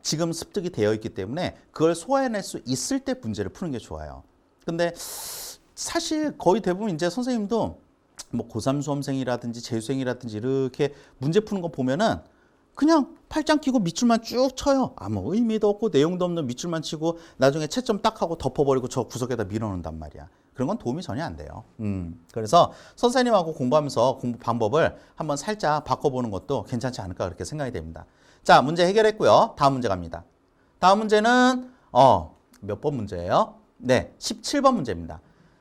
지금 습득이 되어 있기 때문에 그걸 소화해낼 수 있을 때 문제를 푸는 게 좋아요. 근데 사실 거의 대부분 이제 선생님도 뭐 고3 수험생이라든지 재수생이라든지 이렇게 문제 푸는 거 보면은 그냥 팔짱 끼고 밑줄만 쭉 쳐요. 아무 의미도 없고 내용도 없는 밑줄만 치고 나중에 채점 딱 하고 덮어버리고 저 구석에다 밀어놓는단 말이야. 그런 건 도움이 전혀 안 돼요. 그래서 선생님하고 공부하면서 공부 방법을 한번 살짝 바꿔보는 것도 괜찮지 않을까 그렇게 생각이 됩니다. 자, 문제 해결했고요. 다음 문제 갑니다. 다음 문제는 몇 번 문제예요? 네, 17번 문제입니다.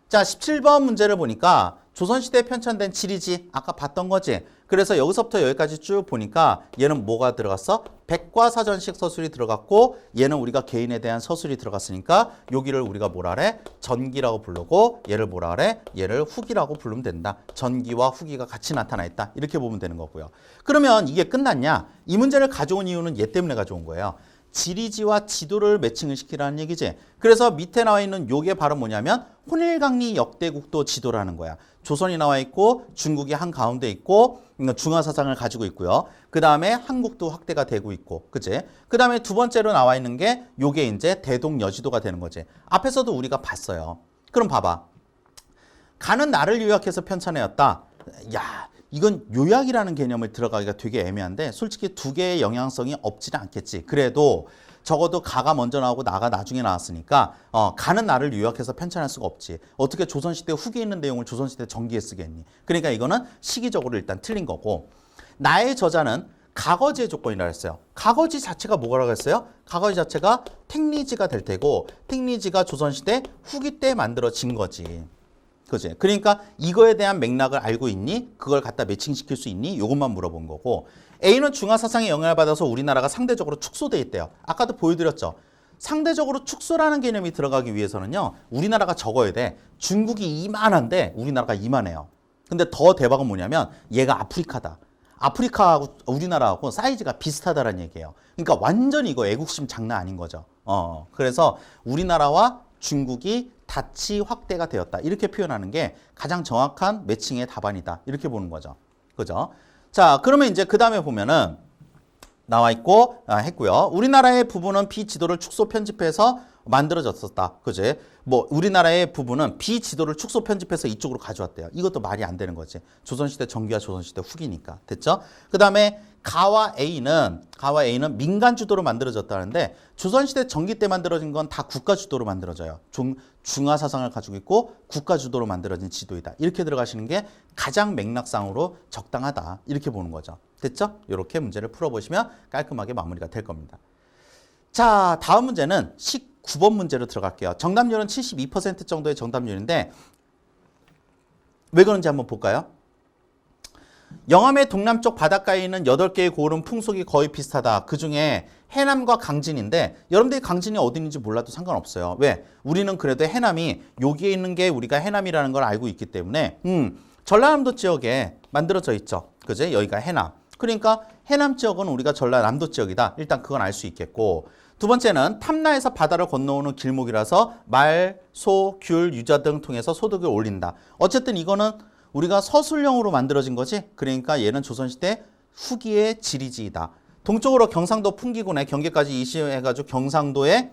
자, 17번 문제를 보니까 조선시대에 편찬된 지리지 아까 봤던 거지. 그래서 여기서부터 여기까지 쭉 보니까 얘는 뭐가 들어갔어? 백과사전식 서술이 들어갔고 얘는 우리가 개인에 대한 서술이 들어갔으니까 여기를 우리가 뭐라 그래? 전기라고 부르고 얘를 뭐라 그래? 얘를 후기라고 부르면 된다. 전기와 후기가 같이 나타나 있다. 이렇게 보면 되는 거고요. 그러면 이게 끝났냐? 이 문제를 가져온 이유는 얘 때문에 가져온 거예요. 지리지와 지도를 매칭을 시키라는 얘기지. 그래서 밑에 나와 있는 요게 바로 뭐냐면 혼일강리 역대국도 지도라는 거야. 조선이 나와 있고 중국이 한가운데 있고 중화사상을 가지고 있고요. 그 다음에 한국도 확대가 되고 있고, 그치? 그 다음에 두 번째로 나와 있는 게 요게 이제 대동여지도가 되는 거지. 앞에서도 우리가 봤어요. 그럼 봐봐. 가는 나를 요약해서 편찬해왔다. 야, 이건 요약이라는 개념을 들어가기가 되게 애매한데 솔직히 두 개의 영향성이 없지는 않겠지. 그래도 적어도 가가 먼저 나오고 나가 나중에 나왔으니까 가는 나를 요약해서 편찬할 수가 없지. 어떻게 조선시대 후기에 있는 내용을 조선시대 전기에 쓰겠니? 그러니까 이거는 시기적으로 일단 틀린 거고 나의 저자는 가거지의 조건이라고 했어요. 가거지 자체가 뭐라고 했어요? 가거지 자체가 택리지가 될 테고 택리지가 조선시대 후기 때 만들어진 거지. 그지? 그러니까 이거에 대한 맥락을 알고 있니? 그걸 갖다 매칭시킬 수 있니? 이것만 물어본 거고 A는 중화사상의 영향을 받아서 우리나라가 상대적으로 축소돼 있대요. 아까도 보여드렸죠. 상대적으로 축소라는 개념이 들어가기 위해서는요. 우리나라가 적어야 돼. 중국이 이만한데 우리나라가 이만해요. 근데 더 대박은 뭐냐면 얘가 아프리카다. 아프리카하고 우리나라하고 사이즈가 비슷하다는 얘기예요. 그러니까 완전히 이거 애국심 장난 아닌 거죠. 그래서 우리나라와 중국이 같이 확대가 되었다. 이렇게 표현하는 게 가장 정확한 매칭의 답안이다. 이렇게 보는 거죠. 그죠? 자, 그러면 이제 그 다음에 보면은 나와 있고 했고요. 우리나라의 부분은 비지도를 축소 편집해서 만들어졌었다. 그지? 뭐 우리나라의 부분은 비지도를 축소 편집해서 이쪽으로 가져왔대요. 이것도 말이 안 되는 거지. 조선시대 전기와 조선시대 후기니까. 됐죠? 그 다음에 가와 A는 민간 주도로 만들어졌다는데 조선시대 전기 때 만들어진 건 다 국가 주도로 만들어져요. 중화 사상을 가지고 있고 국가 주도로 만들어진 지도이다. 이렇게 들어가시는 게 가장 맥락상으로 적당하다. 이렇게 보는 거죠. 됐죠? 이렇게 문제를 풀어보시면 깔끔하게 마무리가 될 겁니다. 자, 다음 문제는 19번 문제로 들어갈게요. 정답률은 72% 정도의 정답률인데 왜 그런지 한번 볼까요? 영암의 동남쪽 바닷가에 있는 8개의 고을은 풍속이 거의 비슷하다. 그중에 해남과 강진인데 여러분들이 강진이 어디 있는지 몰라도 상관없어요. 왜? 우리는 그래도 해남이 여기에 있는 게 우리가 해남이라는 걸 알고 있기 때문에 전라남도 지역에 만들어져 있죠. 그제? 여기가 해남. 그러니까 해남 지역은 우리가 전라남도 지역이다. 일단 그건 알 수 있겠고 두 번째는 탐나에서 바다를 건너오는 길목이라서 말, 소, 귤, 유자 등 통해서 소득을 올린다. 어쨌든 이거는 우리가 서술형으로 만들어진 거지. 그러니까 얘는 조선시대 후기의 지리지이다. 동쪽으로 경상도 풍기군에 경계까지 이시해가지고 경상도에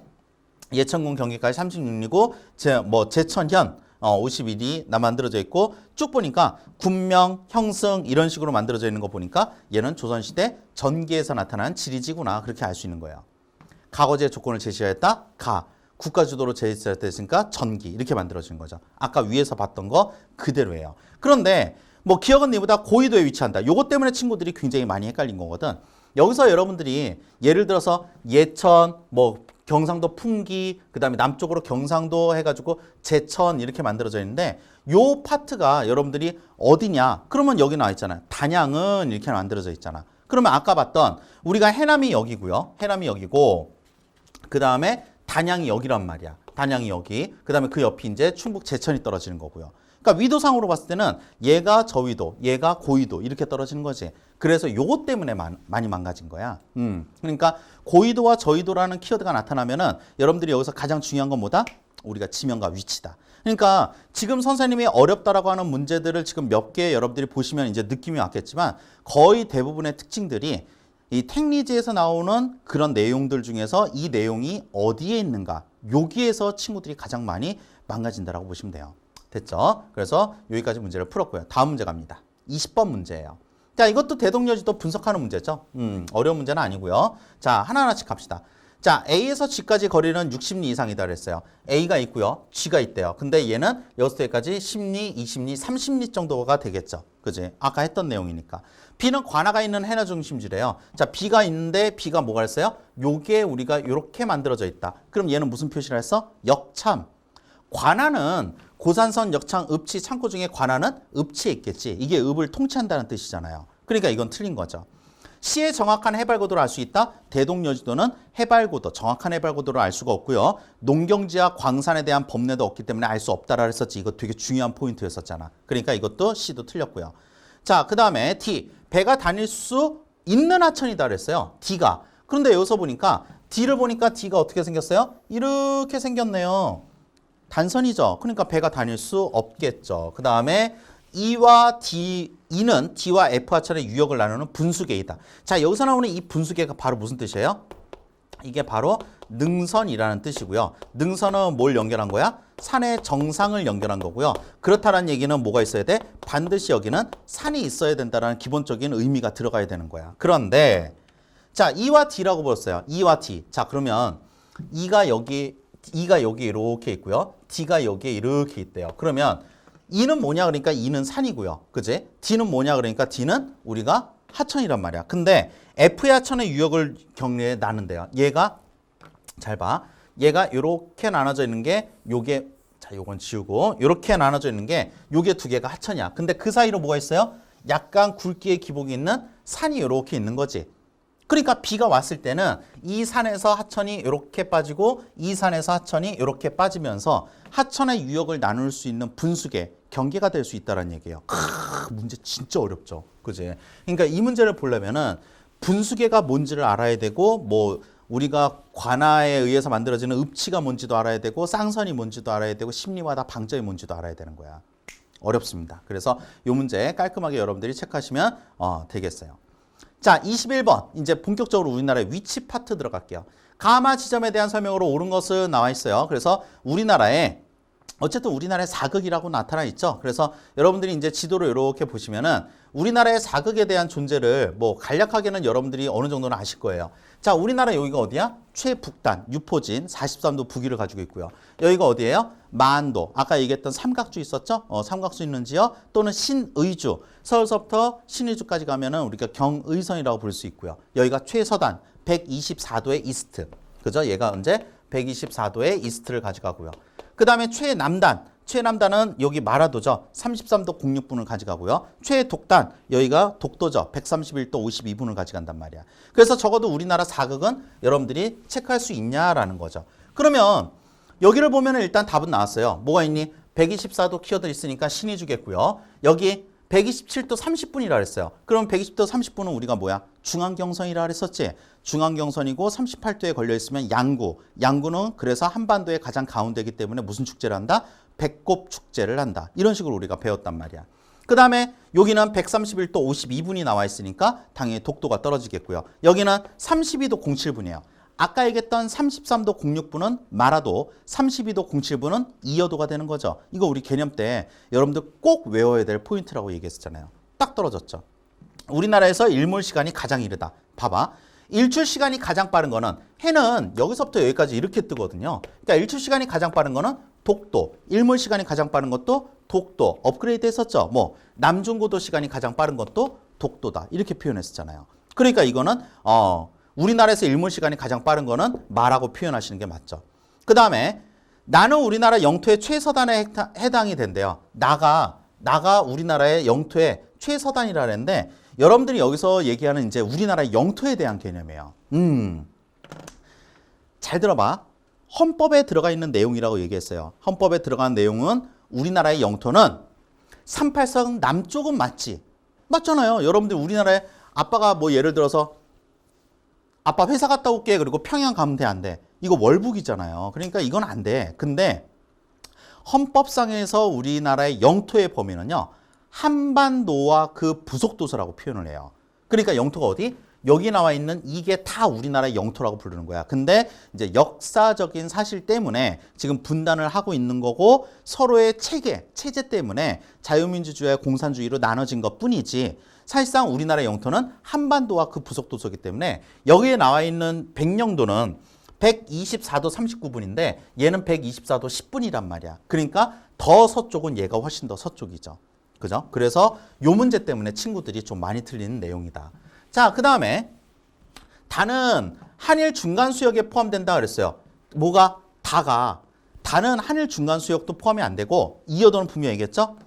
예천군 경계까지 36리고 제천현 51이 만들어져 있고 쭉 보니까 군명, 형승 이런 식으로 만들어져 있는 거 보니까 얘는 조선시대 전기에서 나타난 지리지구나. 그렇게 알 수 있는 거예요. 가거제 조건을 제시하였다. 가. 국가 주도로 제시했으니까 전기 이렇게 만들어진 거죠. 아까 위에서 봤던 거 그대로예요. 그런데 뭐 기억은 니보다 고위도에 위치한다. 요것 때문에 친구들이 굉장히 많이 헷갈린 거거든. 여기서 여러분들이 예를 들어서 예천, 뭐 경상도 풍기, 그 다음에 남쪽으로 경상도 해가지고 제천 이렇게 만들어져 있는데 요 파트가 여러분들이 어디냐? 그러면 여기 나와 있잖아요. 단양은 이렇게 만들어져 있잖아. 그러면 아까 봤던 우리가 해남이 여기고요. 해남이 여기고 그 다음에 단양이 여기란 말이야. 단양이 여기. 그 다음에 그 옆이 이제 충북 제천이 떨어지는 거고요. 그러니까 위도상으로 봤을 때는 얘가 저위도, 얘가 고위도 이렇게 떨어지는 거지. 그래서 요것 때문에 많이 망가진 거야. 그러니까 고위도와 저위도라는 키워드가 나타나면은 여러분들이 여기서 가장 중요한 건 뭐다? 우리가 지명과 위치다. 그러니까 지금 선생님이 어렵다라고 하는 문제들을 지금 몇 개 여러분들이 보시면 이제 느낌이 왔겠지만 거의 대부분의 특징들이 이 택리지에서 나오는 그런 내용들 중에서 이 내용이 어디에 있는가 여기에서 친구들이 가장 많이 망가진다라고 보시면 돼요. 됐죠? 그래서 여기까지 문제를 풀었고요. 다음 문제 갑니다. 20번 문제예요. 자, 이것도 대동여지도 분석하는 문제죠. 어려운 문제는 아니고요. 자, 하나하나씩 갑시다. 자, A에서 G까지 거리는 60리 이상이다 그랬어요. A가 있고요. G가 있대요. 근데 얘는 여기서 여기까지 10리, 20리, 30리 정도가 되겠죠. 그지? 아까 했던 내용이니까. B는 관하가 있는 해나 중심지래요. 자, B가 있는데 B가 뭐가 있어요? 요게 우리가 이렇게 만들어져 있다. 그럼 얘는 무슨 표시를 했어? 역참. 관하는 고산선, 역창, 읍치, 창고 중에 관하는 읍치에 있겠지. 이게 읍을 통치한다는 뜻이잖아요. 그러니까 이건 틀린 거죠. 시의 정확한 해발고도를 알 수 있다. 대동여지도는 해발고도, 정확한 해발고도를 알 수가 없고요. 농경지와 광산에 대한 법례도 없기 때문에 알 수 없다라 했었지. 이거 되게 중요한 포인트였었잖아. 그러니까 이것도 C도 틀렸고요. 자, 그 다음에 D. 배가 다닐 수 있는 하천이다 그랬어요. D가. 그런데 여기서 보니까 D를 보니까 D가 어떻게 생겼어요? 이렇게 생겼네요. 단선이죠. 그러니까 배가 다닐 수 없겠죠. 그 다음에 E와 D, E는 D와 F 하천의 유역을 나누는 분수계이다. 자, 여기서 나오는 이 분수계가 바로 무슨 뜻이에요? 이게 바로 능선이라는 뜻이고요. 능선은 뭘 연결한 거야? 산의 정상을 연결한 거고요. 그렇다는 얘기는 뭐가 있어야 돼? 반드시 여기는 산이 있어야 된다는 기본적인 의미가 들어가야 되는 거야. 그런데 자, E와 D라고 불렀어요. E와 D. 자, 그러면 E가 여기 이렇게 있고요. D가 여기에 이렇게 있대요. 그러면 E는 뭐냐 그러니까 E는 산이고요. 그지? D는 뭐냐 그러니까 D는 우리가 하천이란 말이야. 근데 F의 하천의 유역을 경례에 나눈대요. 얘가 잘 봐. 얘가 이렇게 나눠져 있는 게 요게 자, 요건 지우고 이렇게 나눠져 있는 게 요게 두 개가 하천이야. 근데 그 사이로 뭐가 있어요? 약간 굵기의 기복이 있는 산이 이렇게 있는 거지. 그러니까 비가 왔을 때는 이 산에서 하천이 이렇게 빠지고 이 산에서 하천이 이렇게 빠지면서 하천의 유역을 나눌 수 있는 분수계, 경계가 될 수 있다는 얘기예요. 문제 진짜 어렵죠. 그지? 그러니까 이 문제를 보려면은 분수계가 뭔지를 알아야 되고 뭐 우리가 관하에 의해서 만들어지는 읍치가 뭔지도 알아야 되고 쌍선이 뭔지도 알아야 되고 심리마다 방점이 뭔지도 알아야 되는 거야. 어렵습니다. 그래서 이 문제 깔끔하게 여러분들이 체크하시면 되겠어요. 자, 21번. 이제 본격적으로 우리나라의 위치 파트 들어갈게요. 가마 지점에 대한 설명으로 옳은 것은 나와 있어요. 그래서 우리나라에 어쨌든 우리나라의 사극이라고 나타나 있죠. 그래서 여러분들이 이제 지도를 이렇게 보시면은 우리나라의 사극에 대한 존재를 뭐 간략하게는 여러분들이 어느 정도는 아실 거예요. 자, 우리나라 여기가 어디야? 최북단, 유포진, 43도 북위를 가지고 있고요. 여기가 어디예요? 만도, 아까 얘기했던 삼각주 있었죠? 삼각수 있는 지역 또는 신의주, 서울서부터 신의주까지 가면은 우리가 경의선이라고 부를 수 있고요. 여기가 최서단, 124도의 이스트. 그죠? 얘가 언제? 124도의 이스트를 가져가고요. 그 다음에 최남단은 여기 마라도죠. 33도 06분을 가져가고요. 최독단, 여기가 독도죠. 131도 52분을 가져간단 말이야. 그래서 적어도 우리나라 사극은 여러분들이 체크할 수 있냐라는 거죠. 그러면 여기를 보면 일단 답은 나왔어요. 뭐가 있니? 124도 키워드 있으니까 신이 주겠고요. 여기 127도 30분이라 그랬어요. 그럼 120도 30분은 우리가 뭐야? 중앙경선이라 그랬었지. 중앙경선이고 38도에 걸려 있으면 양구. 양구는 그래서 한반도의 가장 가운데이기 때문에 무슨 축제를 한다? 배꼽 축제를 한다. 이런 식으로 우리가 배웠단 말이야. 그 다음에 여기는 131도 52분이 나와 있으니까 당연히 독도가 떨어지겠고요. 여기는 32도 07분이에요. 아까 얘기했던 33도 06분은 마라도, 32도 07분은 이여도가 되는 거죠. 이거 우리 개념 때 여러분들 꼭 외워야 될 포인트라고 얘기했었잖아요. 딱 떨어졌죠. 우리나라에서 일몰 시간이 가장 이르다. 봐봐. 일출 시간이 가장 빠른 거는 해는 여기서부터 여기까지 이렇게 뜨거든요. 그러니까 일출 시간이 가장 빠른 거는 독도, 일몰 시간이 가장 빠른 것도 독도, 업그레이드 했었죠. 뭐 남중고도 시간이 가장 빠른 것도 독도다. 이렇게 표현했었잖아요. 그러니까 이거는 우리나라에서 일몰 시간이 가장 빠른 거는 마라고 표현하시는 게 맞죠. 그 다음에 나는 우리나라 영토의 최서단에 해당이 된대요. 나가 우리나라의 영토의 최서단이라 했는데 여러분들이 여기서 얘기하는 이제 우리나라 영토에 대한 개념이에요. 잘 들어봐. 헌법에 들어가 있는 내용이라고 얘기했어요. 헌법에 들어간 내용은 우리나라의 영토는 38성 남쪽은 맞지. 맞잖아요. 여러분들 우리나라에 아빠가 뭐 예를 들어서 아빠 회사 갔다 올게. 그리고 평양 가면 돼, 안 돼? 이거 월북이잖아요. 그러니까 이건 안 돼. 근데 헌법상에서 우리나라의 영토의 범위는요. 한반도와 그 부속도서라고 표현을 해요. 그러니까 영토가 어디? 여기 나와 있는 이게 다 우리나라의 영토라고 부르는 거야. 근데 이제 역사적인 사실 때문에 지금 분단을 하고 있는 거고 서로의 체제 때문에 자유민주주의와 공산주의로 나눠진 것 뿐이지 사실상 우리나라의 영토는 한반도와 그 부속도서이기 때문에 여기에 나와 있는 백령도는 124도 39분인데 얘는 124도 10분이란 말이야. 그러니까 더 서쪽은 얘가 훨씬 더 서쪽이죠. 그죠? 그래서 요 문제 때문에 친구들이 좀 많이 틀리는 내용이다. 자, 그 다음에 다는 한일 중간 수역에 포함된다 그랬어요. 뭐가? 다는 한일 중간 수역도 포함이 안 되고 이여도는 분명히 얘기했죠?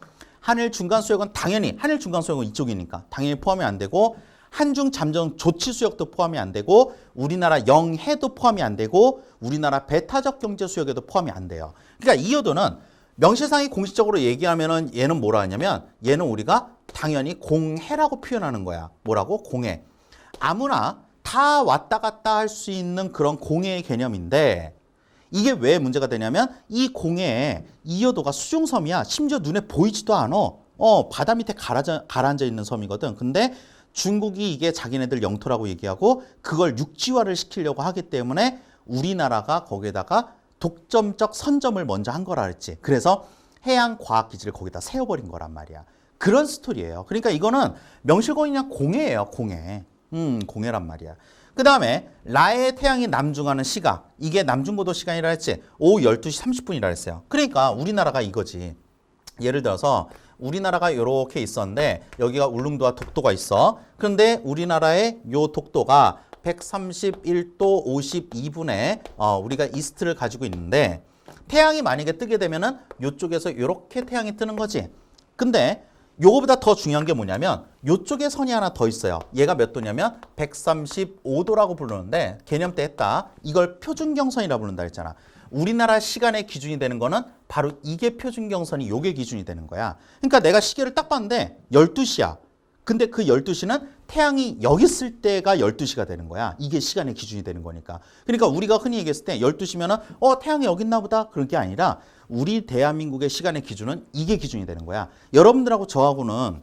한일 중간 수역은 당연히 한일 중간 수역은 이쪽이니까 당연히 포함이 안 되고 한중 잠정 조치 수역도 포함이 안 되고 우리나라 영해도 포함이 안 되고 우리나라 배타적 경제 수역에도 포함이 안 돼요. 그러니까 이여도는 명실상이 공식적으로 얘기하면은 얘는 뭐라 하냐면 얘는 우리가 당연히 공해라고 표현하는 거야. 뭐라고? 공해. 아무나 다 왔다 갔다 할 수 있는 그런 공해의 개념인데 이게 왜 문제가 되냐면 이 공해에 이여도가 수중섬이야. 심지어 눈에 보이지도 않아. 바다 밑에 가라앉아 있는 섬이거든. 근데 중국이 이게 자기네들 영토라고 얘기하고 그걸 육지화를 시키려고 하기 때문에 우리나라가 거기에다가 독점적 선점을 먼저 한 거라 그랬지. 그래서 해양과학기지를 거기다 세워버린 거란 말이야. 그런 스토리예요. 그러니까 이거는 명실공히냥 공해예요. 공해란 말이야. 그 다음에 라의 태양이 남중하는 시각. 이게 남중고도 시간이라 했지. 오후 12시 30분이라 했어요. 그러니까 우리나라가 이거지. 예를 들어서 우리나라가 이렇게 있었는데 여기가 울릉도와 독도가 있어. 그런데 우리나라의 요 독도가 131도 52분에 우리가 이스트를 가지고 있는데 태양이 만약에 뜨게 되면은 이쪽에서 이렇게 태양이 뜨는 거지. 근데 요거보다 더 중요한 게 뭐냐면 요쪽에 선이 하나 더 있어요. 얘가 몇 도냐면 135도라고 부르는데 개념 때 했다. 이걸 표준경선이라고 부른다 했잖아. 우리나라 시간의 기준이 되는 거는 바로 이게 표준경선이 요게 기준이 되는 거야. 그러니까 내가 시계를 딱 봤는데 12시야. 근데 그 12시는 태양이 여기 있을 때가 12시가 되는 거야. 이게 시간의 기준이 되는 거니까. 그러니까 우리가 흔히 얘기했을 때 12시면은 태양이 여기 있나 보다. 그런 게 아니라 우리 대한민국의 시간의 기준은 이게 기준이 되는 거야. 여러분들하고 저하고는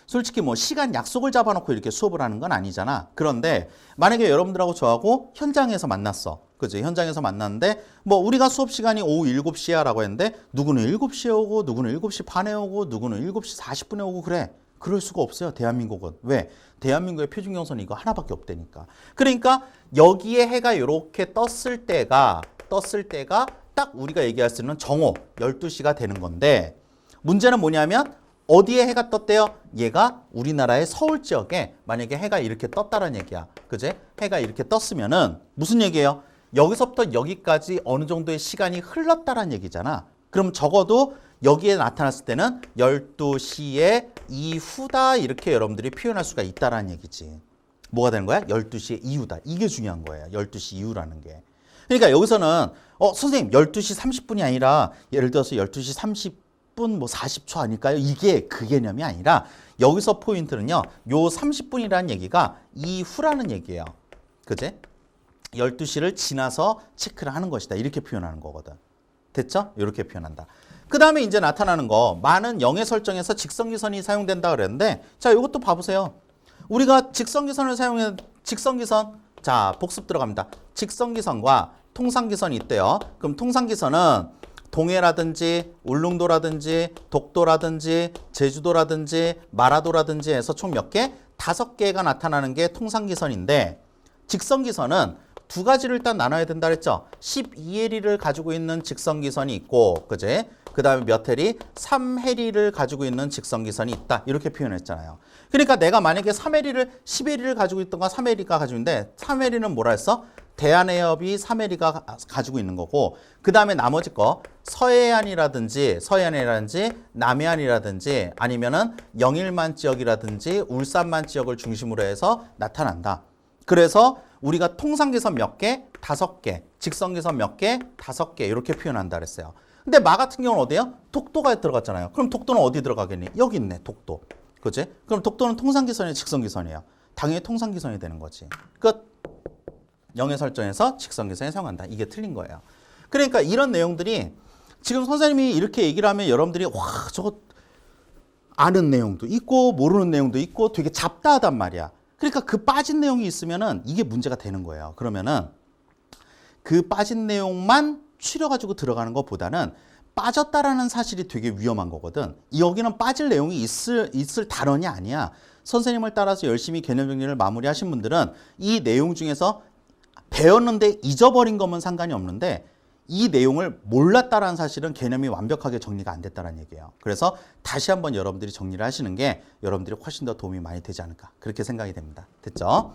솔직히 뭐 시간 약속을 잡아놓고 이렇게 수업을 하는 건 아니잖아. 그런데 만약에 여러분들하고 저하고 현장에서 만났어. 그죠? 현장에서 만났는데 뭐 우리가 수업 시간이 오후 7시야 라고 했는데 누구는 7시에 오고 누구는 7시 반에 오고 누구는 7시 40분에 오고 그래. 그럴 수가 없어요. 대한민국은. 왜? 대한민국의 표준경선이 이거 하나밖에 없다니까. 그러니까 여기에 해가 이렇게 떴을 때가 딱 우리가 얘기할 수 있는 정오 12시가 되는 건데 문제는 뭐냐면 어디에 해가 떴대요? 얘가 우리나라의 서울 지역에 만약에 해가 이렇게 떴다는 얘기야. 그제? 해가 이렇게 떴으면은 무슨 얘기예요? 여기서부터 여기까지 어느 정도의 시간이 흘렀다는 얘기잖아. 그럼 적어도 여기에 나타났을 때는 12시의 이후다 이렇게 여러분들이 표현할 수가 있다는 얘기지. 뭐가 되는 거야? 12시의 이후다. 이게 중요한 거예요. 12시 이후라는 게. 그러니까 여기서는 선생님 12시 30분이 아니라 예를 들어서 12시 30분 뭐 40초 아닐까요? 이게 그 개념이 아니라 여기서 포인트는요. 요 30분이라는 얘기가 이후라는 얘기예요. 그제? 12시를 지나서 체크를 하는 것이다. 이렇게 표현하는 거거든. 됐죠? 이렇게 표현한다. 그 다음에 이제 나타나는 거 많은 영의 설정에서 직선기선이 사용된다 그랬는데 자 이것도 봐보세요. 우리가 직선기선을 사용해 직선기선 자 복습 들어갑니다. 직선기선과 통상기선이 있대요. 그럼 통상기선은 동해라든지 울릉도라든지 독도라든지 제주도라든지 마라도라든지 해서 총 몇 개? 5개가 나타나는 게 통상기선인데 직선기선은 두 가지를 일단 나눠야 된다 그랬죠. 12해리를 가지고 있는 직선기선이 있고 그제? 그 다음에 몇 해리? 3해리를 가지고 있는 직선기선이 있다. 이렇게 표현했잖아요. 그러니까 내가 만약에 3해리를 10해리를 가지고 있던가 3해리가 가지고 있는데 3해리는 뭐라 했어? 대한해협이 3해리가 가지고 있는 거고 그 다음에 나머지 거 서해안이라든지 남해안이라든지 아니면은 영일만 지역이라든지 울산만 지역을 중심으로 해서 나타난다. 그래서 우리가 통상기선 몇 개? 5개. 직선기선 몇 개? 5개. 이렇게 표현한다 그랬어요. 근데 마 같은 경우는 어디예요? 독도가 들어갔잖아요. 그럼 독도는 어디 들어가겠니? 여기 있네. 독도. 그치? 그럼 독도는 통상기선이에요? 직선기선이에요? 당연히 통상기선이 되는 거지. 끝. 영의 설정에서 직선기선에 사용한다. 이게 틀린 거예요. 그러니까 이런 내용들이 지금 선생님이 이렇게 얘기를 하면 여러분들이 와 저거 아는 내용도 있고 모르는 내용도 있고 되게 잡다하단 말이야. 그러니까 그 빠진 내용이 있으면은 이게 문제가 되는 거예요. 그러면은 그 빠진 내용만 추려가지고 들어가는 것보다는 빠졌다라는 사실이 되게 위험한 거거든. 여기는 빠질 내용이 있을 단원이 아니야. 선생님을 따라서 열심히 개념 정리를 마무리하신 분들은 이 내용 중에서 배웠는데 잊어버린 거면 상관이 없는데 이 내용을 몰랐다라는 사실은 개념이 완벽하게 정리가 안 됐다는 얘기예요. 그래서 다시 한번 여러분들이 정리를 하시는 게 여러분들이 훨씬 더 도움이 많이 되지 않을까 그렇게 생각이 됩니다. 됐죠?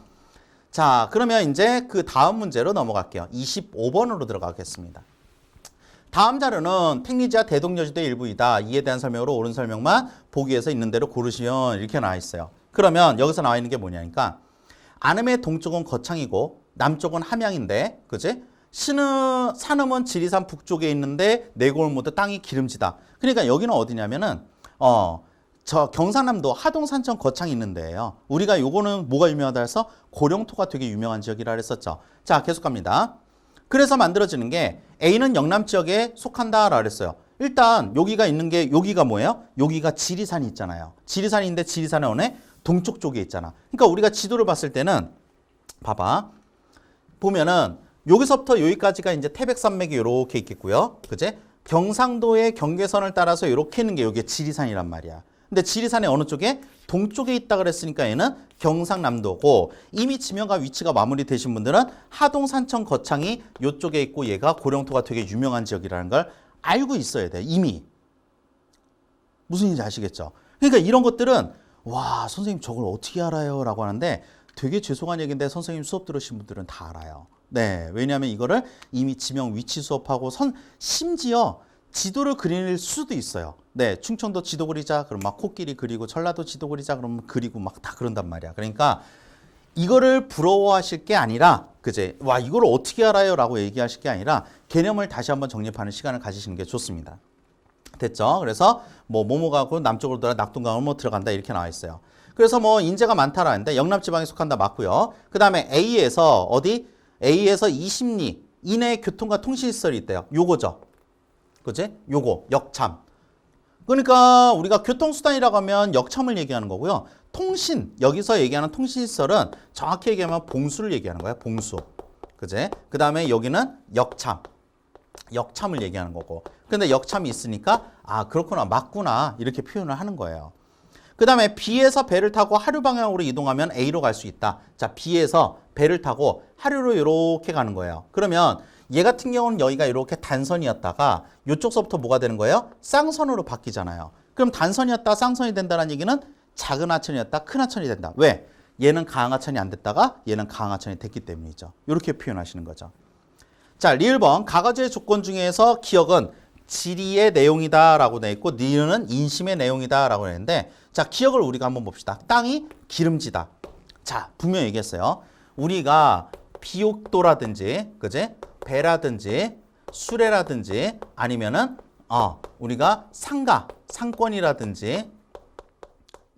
자, 그러면 이제 그 다음 문제로 넘어갈게요. 25번으로 들어가겠습니다. 다음 자료는 택리지와 대동여지도의 일부이다. 이에 대한 설명으로 옳은 설명만 보기에서 있는 대로 고르시면 이렇게 나와 있어요. 그러면 여기서 나와 있는 게 뭐냐니까 안음의 동쪽은 거창이고 남쪽은 함양인데 그지? 산음은 지리산 북쪽에 있는데 내골모드 땅이 기름지다. 그러니까 여기는 어디냐면은 저 경상남도 하동 산천 거창이 있는 데예요. 우리가 요거는 뭐가 유명하다 해서 고령토가 되게 유명한 지역이라 그랬었죠. 자, 계속 갑니다. 그래서 만들어지는 게 A는 영남 지역에 속한다라 그랬어요. 일단 여기가 있는 게 여기가 뭐예요? 여기가 지리산이 있잖아요. 지리산인데 지리산의 어느 동쪽 쪽에 있잖아. 그러니까 우리가 지도를 봤을 때는 봐봐. 보면은 여기서부터 여기까지가 이제 태백산맥이 이렇게 있겠고요. 그제? 경상도의 경계선을 따라서 이렇게 있는 게 여기 지리산이란 말이야. 근데 지리산의 어느 쪽에? 동쪽에 있다 그랬으니까 얘는 경상남도고 이미 지명과 위치가 마무리되신 분들은 하동 산천 거창이 이쪽에 있고 얘가 고령토가 되게 유명한 지역이라는 걸 알고 있어야 돼. 이미. 무슨 얘기인지 아시겠죠? 그러니까 이런 것들은 와 선생님 저걸 어떻게 알아요? 라고 하는데 되게 죄송한 얘기인데 선생님 수업 들으신 분들은 다 알아요. 네, 왜냐하면 이거를 이미 지명 위치 수업하고 심지어 지도를 그릴 수도 있어요. 네, 충청도 지도 그리자 그럼 막 코끼리 그리고 전라도 지도 그리자 그러면 그리고 막 다 그런단 말이야. 그러니까 이거를 부러워하실 게 아니라 그제 와 이걸 어떻게 알아요? 라고 얘기하실 게 아니라 개념을 다시 한번 정립하는 시간을 가지시는 게 좋습니다. 됐죠? 그래서 뭐 모모가고 남쪽으로 돌아 낙동강으로 뭐 들어간다 이렇게 나와 있어요. 그래서 뭐 인재가 많다라는데 영남 지방에 속한다 맞고요. 그다음에 A에서 어디? A에서 20리 이내에 교통과 통신시설이 있대요. 요거죠. 그지? 요거 역참. 그러니까 우리가 교통수단이라고 하면 역참을 얘기하는 거고요. 통신, 여기서 얘기하는 통신시설은 정확히 얘기하면 봉수를 얘기하는 거예요. 봉수. 그제? 그 다음에 여기는 역참. 역참을 얘기하는 거고. 근데 역참이 있으니까 아 그렇구나 맞구나 이렇게 표현을 하는 거예요. 그 다음에 B에서 배를 타고 하류 방향으로 이동하면 A로 갈 수 있다. 자, B에서 배를 타고 하류로 이렇게 가는 거예요. 그러면 얘 같은 경우는 여기가 이렇게 단선이었다가 이쪽서부터 뭐가 되는 거예요? 쌍선으로 바뀌잖아요. 그럼 단선이었다가 쌍선이 된다는 얘기는 작은 하천이었다 큰 하천이 된다. 왜? 얘는 강한 하천이 안 됐다가 얘는 강한 하천이 됐기 때문이죠. 이렇게 표현하시는 거죠. 자, 리을번 가가지의 조건 중에서 기억은 지리의 내용이다 라고 돼 있고 니은은 인심의 내용이다 라고 했는데 자, 기억을 우리가 한번 봅시다. 땅이 기름지다. 자, 분명히 얘기했어요. 우리가 비옥도라든지 그제 배라든지 수레라든지 아니면은 우리가 상권이라든지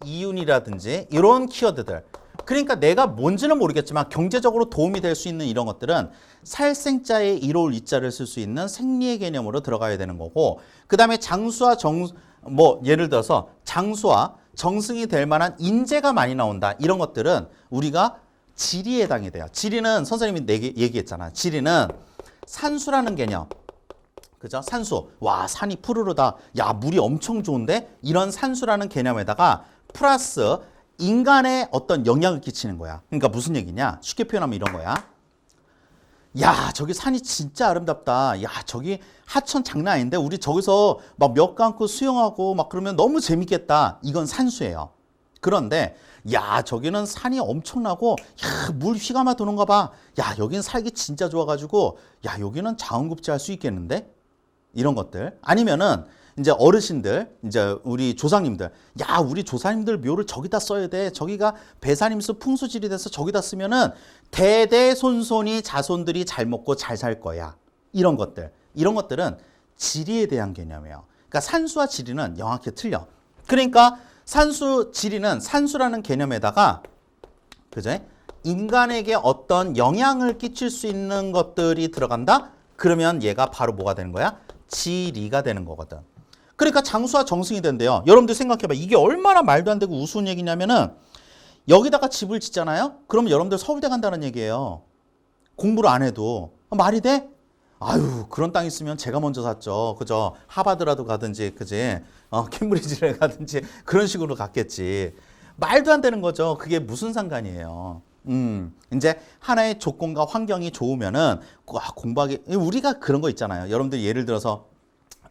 이윤이라든지 이런 키워드들 그러니까 내가 뭔지는 모르겠지만 경제적으로 도움이 될 수 있는 이런 것들은 살생자에 이로울 이자를 쓸 수 있는 생리의 개념으로 들어가야 되는 거고 그 다음에 장수와 예를 들어서 장수와 정승이 될 만한 인재가 많이 나온다 이런 것들은 우리가 지리에 해당이 돼요. 지리는 선생님이 얘기했잖아. 지리는 산수라는 개념. 그죠? 산수. 와, 산이 푸르르다. 야, 물이 엄청 좋은데? 이런 산수라는 개념에다가 플러스 인간의 어떤 영향을 끼치는 거야. 그러니까 무슨 얘기냐? 쉽게 표현하면 이런 거야. 야, 저기 산이 진짜 아름답다. 야, 저기 하천 장난 아닌데? 우리 저기서 막 몇 감고 수영하고 막 그러면 너무 재밌겠다. 이건 산수예요. 그런데 야, 저기는 산이 엄청나고 야, 물 휘감아 도는가 봐. 야, 여기는 살기 진짜 좋아가지고 야, 여기는 자원급제할 수 있겠는데? 이런 것들. 아니면은 이제 어르신들, 이제 우리 조상님들, 야, 우리 조상님들 묘를 저기다 써야 돼. 저기가 배산임수 풍수질이 돼서 저기다 쓰면은 대대손손이 자손들이 잘 먹고 잘 살 거야. 이런 것들. 이런 것들은 지리에 대한 개념이에요. 그러니까 산수와 지리는 영확히 틀려. 그러니까 지리는 산수라는 개념에다가 그죠? 인간에게 어떤 영향을 끼칠 수 있는 것들이 들어간다? 그러면 얘가 바로 뭐가 되는 거야? 지리가 되는 거거든. 그러니까 장수와 정승이 된대요. 여러분들 생각해봐. 이게 얼마나 말도 안 되고 우스운 얘기냐면은 여기다가 집을 짓잖아요. 그러면 여러분들 서울대 간다는 얘기예요. 공부를 안 해도. 말이 돼? 아유, 그런 땅 있으면 제가 먼저 샀죠. 그죠? 하버드라도 가든지, 그지? 캠브리지를 가든지 그런 식으로 갔겠지. 말도 안 되는 거죠. 그게 무슨 상관이에요. 이제 하나의 조건과 환경이 좋으면은 공부하기 우리가 그런 거 있잖아요. 여러분들 예를 들어서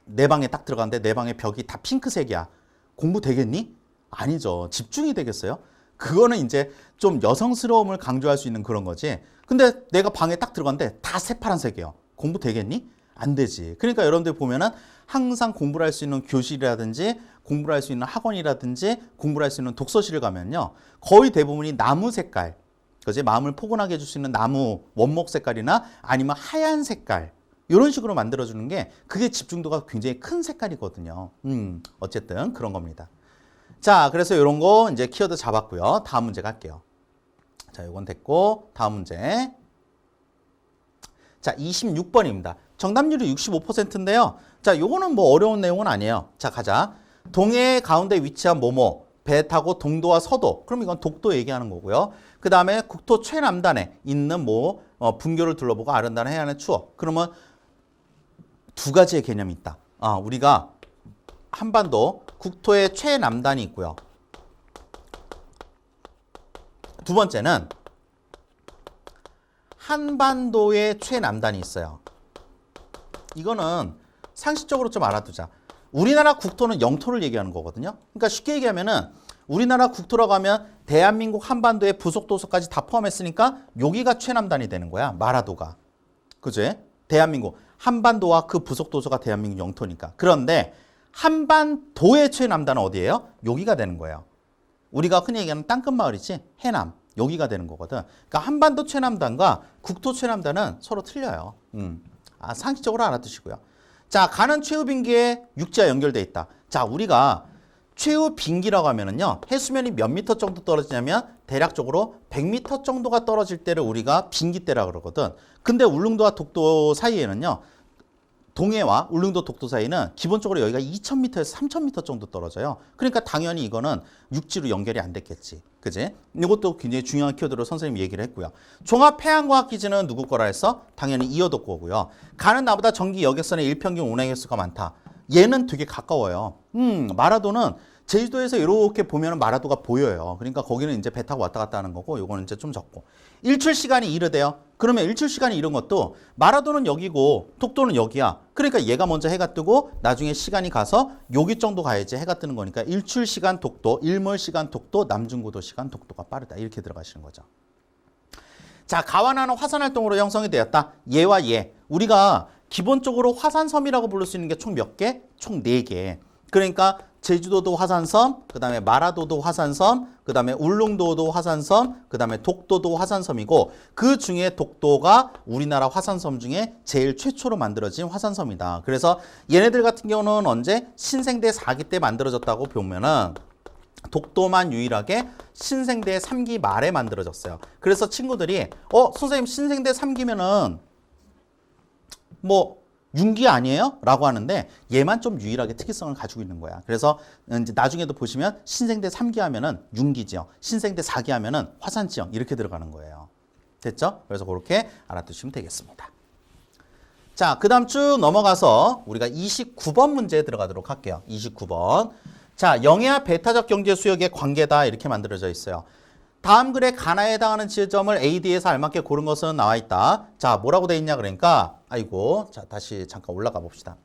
내 방에 딱 들어갔는데 내 방의 벽이 다 핑크색이야. 공부 되겠니? 아니죠. 집중이 되겠어요? 그거는 이제 좀 여성스러움을 강조할 수 있는 그런 거지. 근데 내가 방에 딱 들어갔는데 다 새파란색이에요. 공부 되겠니? 안 되지. 그러니까 여러분들 보면은 항상 공부를 할 수 있는 교실이라든지 공부를 할 수 있는 학원이라든지 공부를 할 수 있는 독서실을 가면요. 거의 대부분이 나무 색깔, 그지? 마음을 포근하게 해줄 수 있는 나무 원목 색깔이나 아니면 하얀 색깔 이런 식으로 만들어주는 게 그게 집중도가 굉장히 큰 색깔이거든요. 어쨌든 그런 겁니다. 자, 그래서 이런 거 이제 키워드 잡았고요. 다음 문제 갈게요. 자, 이건 됐고 다음 문제. 자, 26번입니다. 정답률이 65%인데요. 자, 요거는 뭐 어려운 내용은 아니에요. 자, 가자. 동해 가운데 위치한 뭐뭐 배 타고 동도와 서도. 그럼 이건 독도 얘기하는 거고요. 그 다음에 국토 최남단에 있는 분교를 둘러보고 아름다운 해안의 추억. 그러면 두 가지의 개념이 있다. 우리가 한반도 국토의 최남단이 있고요. 두 번째는 한반도의 최남단이 있어요. 이거는 상식적으로 좀 알아두자. 우리나라 국토는 영토를 얘기하는 거거든요. 그러니까 쉽게 얘기하면은 우리나라 국토라고 하면 대한민국 한반도의 부속도서까지 다 포함했으니까 여기가 최남단이 되는 거야. 마라도가. 그죠? 대한민국. 한반도와 그 부속도서가 대한민국 영토니까. 그런데 한반도의 최남단은 어디예요? 여기가 되는 거예요. 우리가 흔히 얘기하는 땅끝마을이지. 해남. 여기가 되는 거거든. 그러니까 한반도 최남단과 국토 최남단은 서로 틀려요. 상식적으로 알아두시고요. 자, 가는 최후 빙기에 육지와 연결돼 있다. 자, 우리가 최후 빙기라고 하면은요, 해수면이 몇 미터 정도 떨어지냐면 대략적으로 100미터 정도가 떨어질 때를 우리가 빙기대라고 그러거든. 근데 울릉도와 독도 사이에는요, 동해와 울릉도 독도 사이는 기본적으로 여기가 2,000m에서 3,000m 정도 떨어져요. 그러니까 당연히 이거는 육지로 연결이 안 됐겠지. 그지? 이것도 굉장히 중요한 키워드로 선생님이 얘기를 했고요. 종합해양과학기지는 누구 거라 했어? 당연히 이어도 거고요. 가는 나보다 전기 여객선의 일평균 운행 횟수가 많다. 얘는 되게 가까워요. 마라도는 제주도에서 이렇게 보면 마라도가 보여요. 그러니까 거기는 이제 배 타고 왔다 갔다 하는 거고, 요거는 이제 좀 적고. 일출 시간이 이르대요. 그러면 일출 시간이 이른 것도 마라도는 여기고 독도는 여기야. 그러니까 얘가 먼저 해가 뜨고 나중에 시간이 가서 여기 정도 가야지 해가 뜨는 거니까 일출 시간 독도, 일몰 시간 독도, 남중고도 시간 독도가 빠르다. 이렇게 들어가시는 거죠. 자, 가와나는 화산 활동으로 형성이 되었다. 얘와 얘. 우리가 기본적으로 화산섬이라고 부를 수 있는 게 총 몇 개? 총 4개. 그러니까 제주도도 화산섬, 그 다음에 마라도도 화산섬, 그 다음에 울릉도도 화산섬, 그 다음에 독도도 화산섬이고 그 중에 독도가 우리나라 화산섬 중에 제일 최초로 만들어진 화산섬이다. 그래서 얘네들 같은 경우는 언제? 신생대 4기 때 만들어졌다고 보면은 독도만 유일하게 신생대 3기 말에 만들어졌어요. 그래서 친구들이 선생님 신생대 3기면은 뭐 윤기 아니에요? 라고 하는데 얘만 좀 유일하게 특이성을 가지고 있는 거야. 그래서 이제 나중에도 보시면 신생대 3기 하면은 윤기지역, 신생대 4기 하면은 화산지역 이렇게 들어가는 거예요. 됐죠? 그래서 그렇게 알아두시면 되겠습니다. 자, 그 다음 쭉 넘어가서 우리가 29번 문제에 들어가도록 할게요. 29번. 자, 영해와 배타적 경제 수역의 관계다 이렇게 만들어져 있어요. 다음 글에 가나에 해당하는 지점을 AD에서 알맞게 고른 것은 나와 있다. 자, 뭐라고 돼 있냐 그러니까 자, 다시 잠깐 올라가 봅시다.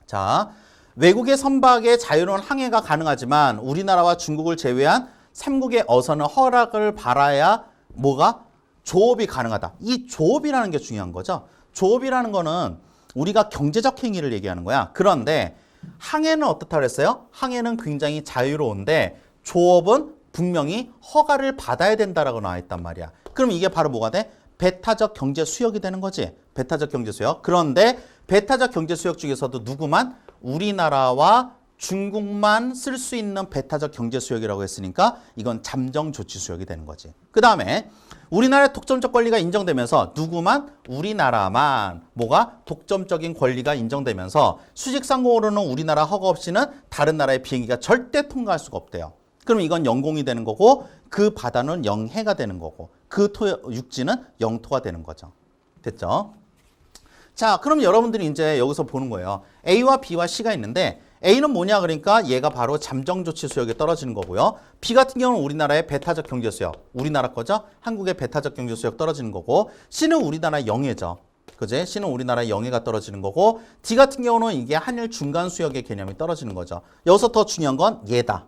자, 외국의 선박에 자유로운 항해가 가능하지만 우리나라와 중국을 제외한 3국의 어선은 허락을 받아야 뭐가? 조업이 가능하다. 이 조업이라는 게 중요한 거죠. 조업이라는 거는 우리가 경제적 행위를 얘기하는 거야. 그런데 항해는 어떻다 그랬어요? 항해는 굉장히 자유로운데 조업은 분명히 허가를 받아야 된다라고 나와 있단 말이야. 그럼 이게 바로 뭐가 돼? 배타적 경제 수역이 되는 거지. 배타적 경제 수역. 그런데 배타적 경제 수역 중에서도 누구만? 우리나라와 중국만 쓸 수 있는 배타적 경제 수역이라고 했으니까 이건 잠정 조치 수역이 되는 거지. 그 다음에 우리나라의 독점적 권리가 인정되면서 누구만? 우리나라만 뭐가? 독점적인 권리가 인정되면서 수직상공으로는 우리나라 허가 없이는 다른 나라의 비행기가 절대 통과할 수가 없대요. 그럼 이건 영공이 되는 거고 그 바다는 영해가 되는 거고 그 육지는 영토가 되는 거죠. 됐죠? 자, 그럼 여러분들이 이제 여기서 보는 거예요. A와 B와 C가 있는데 A는 뭐냐 그러니까 얘가 바로 잠정조치 수역에 떨어지는 거고요. B 같은 경우는 우리나라의 배타적 경제수역, 우리나라 거죠. 한국의 배타적 경제수역 떨어지는 거고 C는 우리나라 영해죠. 그제? C는 우리나라의 영해가 떨어지는 거고 D 같은 경우는 이게 한일 중간 수역의 개념이 떨어지는 거죠. 여기서 더 중요한 건 얘다.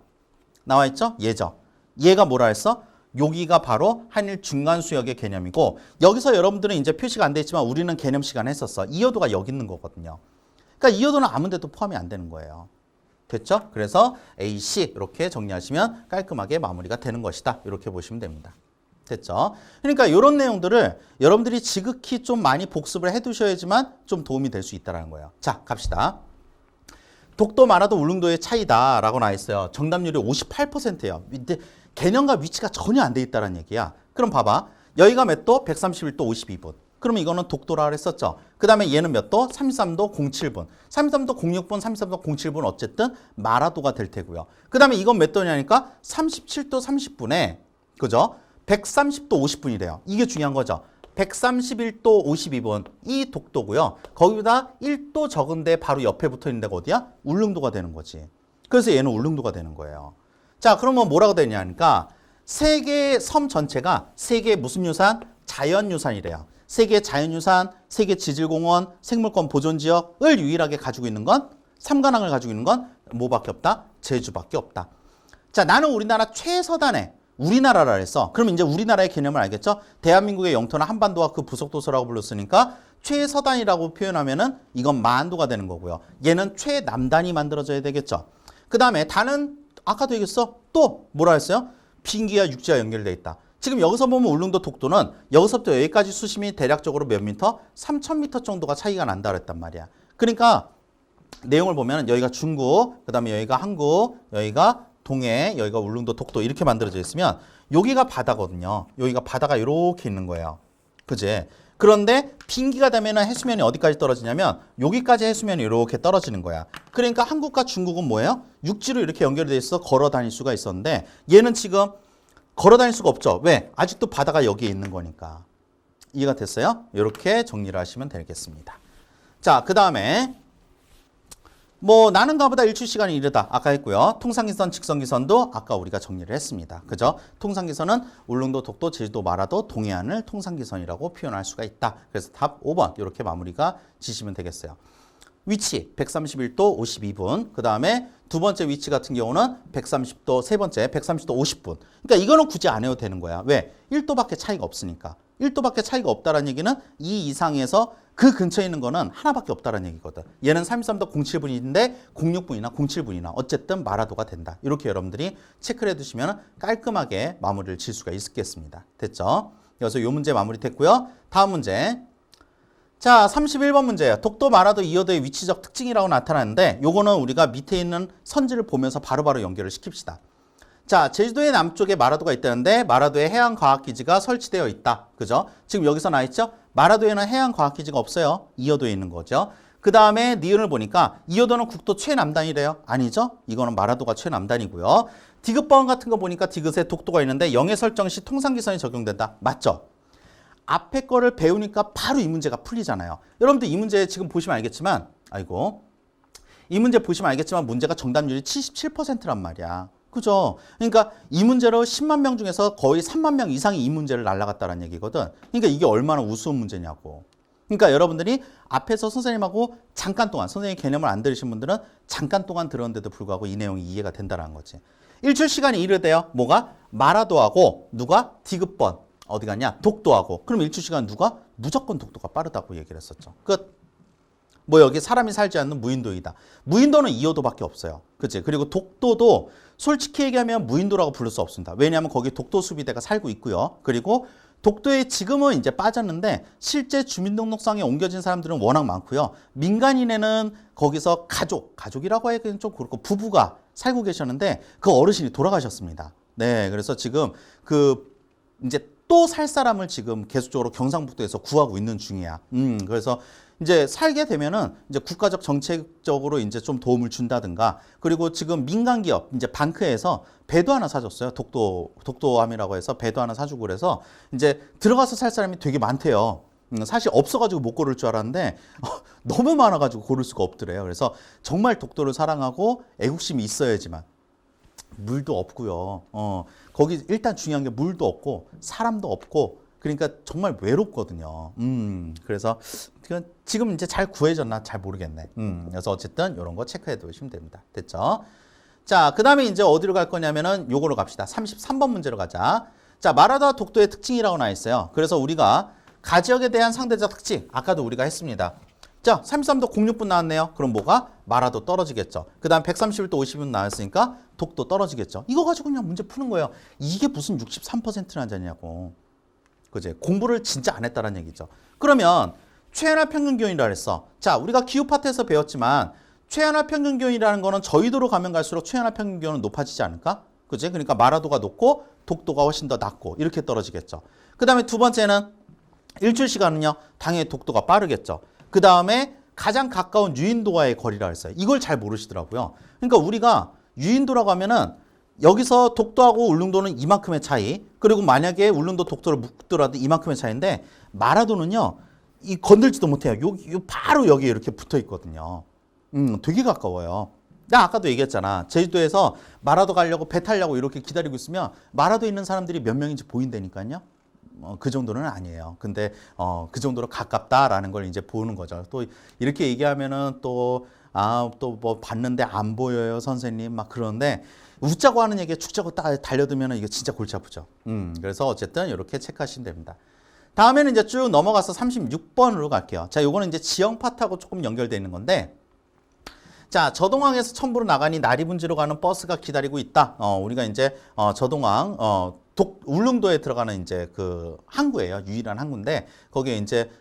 나와 있죠? 얘죠. 얘가 뭐라 했어? 여기가 바로 한일 중간 수역의 개념이고 여기서 여러분들은 이제 표시가 안 돼 있지만 우리는 개념 시간 했었어. 이어도가 여기 있는 거거든요. 그러니까 이어도는 아무 데도 포함이 안 되는 거예요. 됐죠? 그래서 A, C 이렇게 정리하시면 깔끔하게 마무리가 되는 것이다. 이렇게 보시면 됩니다. 됐죠? 그러니까 이런 내용들을 여러분들이 지극히 좀 많이 복습을 해두셔야지만 좀 도움이 될 수 있다는 거예요. 자, 갑시다. 독도, 마라도, 울릉도의 차이다라고 나와 있어요. 정답률이 58%예요. 개념과 위치가 전혀 안 돼 있다는 얘기야. 그럼 봐봐. 여기가 몇 도? 131도 52분. 그러면 이거는 독도라 그랬었죠. 그 다음에 얘는 몇 도? 33도 07분. 33도 06분, 33도 07분 어쨌든 마라도가 될 테고요. 그 다음에 이건 몇 도냐니까 37도 30분에 그죠? 130도 50분이래요. 이게 중요한 거죠. 131도 52분 이 독도고요. 거기보다 1도 적은데 바로 옆에 붙어 있는 데가 어디야? 울릉도가 되는 거지. 그래서 얘는 울릉도가 되는 거예요. 자, 그러면 뭐라고 되냐니까 세계 섬 전체가 세계 무슨 유산? 자연유산이래요. 세계 자연유산, 세계 지질공원, 생물권 보존지역을 유일하게 가지고 있는 건 삼관왕을 가지고 있는 건 뭐밖에 없다? 제주밖에 없다. 자, 나는 우리나라 최서단에 우리나라라 했어. 그럼 이제 우리나라의 개념을 알겠죠? 대한민국의 영토는 한반도와 그 부속도서라고 불렀으니까 최서단이라고 표현하면은 이건 만도가 되는 거고요. 얘는 최남단이 만들어져야 되겠죠. 그 다음에 단은 아까도 얘기했어. 또 뭐라 했어요? 비행기와 육지와 연결돼 있다. 지금 여기서 보면 울릉도 독도는 여기서부터 여기까지 수심이 대략적으로 몇 미터? 3,000m 정도가 차이가 난다 그랬단 말이야. 그러니까 내용을 보면 여기가 중국, 그 다음에 여기가 한국, 여기가 동해, 여기가 울릉도 독도 이렇게 만들어져 있으면 여기가 바다거든요. 여기가 바다가 이렇게 있는 거예요. 그지? 그런데 빙기가 되면은 해수면이 어디까지 떨어지냐면 여기까지 해수면이 이렇게 떨어지는 거야. 그러니까 한국과 중국은 뭐예요? 육지로 이렇게 연결이 돼 있어 걸어 다닐 수가 있었는데 얘는 지금 걸어 다닐 수가 없죠. 왜? 아직도 바다가 여기에 있는 거니까. 이해가 됐어요? 이렇게 정리를 하시면 되겠습니다. 자, 그 다음에 뭐 나는 가보다 일출 시간이 이르다 아까 했고요. 통상기선, 직선기선도 아까 우리가 정리를 했습니다. 그죠? 통상기선은 울릉도, 독도, 제주도, 마라도, 동해안을 통상기선이라고 표현할 수가 있다. 그래서 답 5번 이렇게 마무리가 지시면 되겠어요. 위치 131도 52분. 그 다음에 두 번째 위치 같은 경우는 130도, 세 번째 130도 50분. 그러니까 이거는 굳이 안 해도 되는 거야. 왜? 1도밖에 차이가 없으니까. 1도밖에 차이가 없다는 얘기는 이 이상에서 그 근처에 있는 거는 하나밖에 없다는 얘기거든. 얘는 33도 07분인데 06분이나 07분이나 어쨌든 마라도가 된다. 이렇게 여러분들이 체크를 해두시면 깔끔하게 마무리를 질 수가 있겠습니다. 됐죠? 그래서 이 문제 마무리됐고요. 다음 문제. 자, 31번 문제예요. 독도, 마라도, 이어도의 위치적 특징이라고 나타나는데 요거는 우리가 밑에 있는 선지를 보면서 바로바로 연결을 시킵시다. 자, 제주도의 남쪽에 마라도가 있다는데 마라도에 해양과학기지가 설치되어 있다. 그죠? 지금 여기서 나 있죠? 마라도에는 해양과학기지가 없어요. 이어도에 있는 거죠. 그 다음에 니은을 보니까 이어도는 국도 최남단이래요. 아니죠? 이거는 마라도가 최남단이고요. 디귿번 같은 거 보니까 디귿에 독도가 있는데 영해 설정 시 통상기선이 적용된다. 맞죠? 앞에 거를 배우니까 바로 이 문제가 풀리잖아요. 여러분들 이 문제 지금 보시면 알겠지만 이 문제 보시면 알겠지만 문제가 정답률이 77%란 말이야. 그죠? 그러니까 이 문제로 10만 명 중에서 거의 3만 명 이상이 이 문제를 날라갔다는 얘기거든. 그러니까 이게 얼마나 우스운 문제냐고. 그러니까 여러분들이 앞에서 선생님하고 잠깐 동안 선생님 개념을 안 들으신 분들은 잠깐 동안 들었는데도 불구하고 이 내용이 이해가 된다는 거지. 일출 시간이 이르대요. 뭐가? 마라도하고 누가? 디귿번. 어디 갔냐? 독도하고. 그럼 일출 시간 누가? 무조건 독도가 빠르다고 얘기를 했었죠. 끝. 뭐 여기 사람이 살지 않는 무인도이다. 무인도는 이어도밖에 없어요. 그치? 그리고 독도도 솔직히 얘기하면 무인도라고 부를 수 없습니다. 왜냐하면 거기 독도 수비대가 살고 있고요. 그리고 독도에 지금은 이제 빠졌는데 실제 주민등록상에 옮겨진 사람들은 워낙 많고요. 민간인에는 거기서 가족이라고 하기는 좀 그렇고 부부가 살고 계셨는데 그 어르신이 돌아가셨습니다. 네, 그래서 지금 이제 또 살 사람을 지금 계속적으로 경상북도에서 구하고 있는 중이야. 그래서 이제 살게 되면은 이제 국가적 정책적으로 이제 좀 도움을 준다든가 그리고 지금 민간 기업 이제 방크에서 배도 하나 사줬어요. 독도함이라고 해서 배도 하나 사주고 그래서 이제 들어가서 살 사람이 되게 많대요. 사실 없어가지고 못 고를 줄 알았는데 너무 많아가지고 고를 수가 없더래요. 그래서 정말 독도를 사랑하고 애국심이 있어야지만 물도 없고요. 거기 일단 중요한 게 물도 없고 사람도 없고 그러니까 정말 외롭거든요. 그래서 지금 이제 잘 구해졌나 잘 모르겠네. 그래서 어쨌든 이런 거 체크해 두시면 됩니다. 됐죠? 자, 그 다음에 이제 어디로 갈 거냐면은 요거로 갑시다. 33번 문제로 가자. 자, 마라도와 독도의 특징이라고 나와 있어요. 그래서 우리가 가지역에 대한 상대적 특징 아까도 우리가 했습니다. 자, 33도 06분 나왔네요. 그럼 뭐가? 마라도 떨어지겠죠. 그 다음 131도 50분 나왔으니까 독도 떨어지겠죠. 이거 가지고 그냥 문제 푸는 거예요. 이게 무슨 63%나 되냐고. 그지? 공부를 진짜 안 했다는 얘기죠. 그러면 최연화 평균기온이라 그랬어. 자, 우리가 기후 파트에서 배웠지만 최연화 평균기온이라는 거는 저희도로 가면 갈수록 최연화 평균기온은 높아지지 않을까? 그지? 그러니까 마라도가 높고 독도가 훨씬 더 낮고 이렇게 떨어지겠죠. 그 다음에 두 번째는 일출 시간은요. 당연히 독도가 빠르겠죠. 그 다음에 가장 가까운 유인도와의 거리라 했어요. 이걸 잘 모르시더라고요. 그러니까 우리가 유인도라고 하면은 여기서 독도하고 울릉도는 이만큼의 차이, 그리고 만약에 울릉도 독도를 묶더라도 이만큼의 차이인데 마라도는요, 이 건들지도 못해요. 요 바로 여기 이렇게 붙어 있거든요. 되게 가까워요. 나 아까도 얘기했잖아. 제주도에서 마라도 가려고 배 타려고 이렇게 기다리고 있으면 마라도에 있는 사람들이 몇 명인지 보인다니까요. 그 정도는 아니에요. 근데 그 정도로 가깝다라는 걸 이제 보는 거죠. 또 이렇게 얘기하면은 또 뭐 봤는데 안 보여요, 선생님. 막 그러는데 웃자고 하는 얘기에 축자고 달려들면 이게 진짜 골치 아프죠. 그래서 어쨌든 이렇게 체크하시면 됩니다. 다음에는 이제 쭉 넘어가서 36번으로 갈게요. 자, 요거는 이제 지형 파트하고 조금 연결되어 있는 건데, 자, 저동항에서 첨부로 나가니 나리분지로 가는 버스가 기다리고 있다. 우리가 이제 저동항 울릉도에 들어가는 이제 그 항구예요. 유일한 항구인데 거기에 이제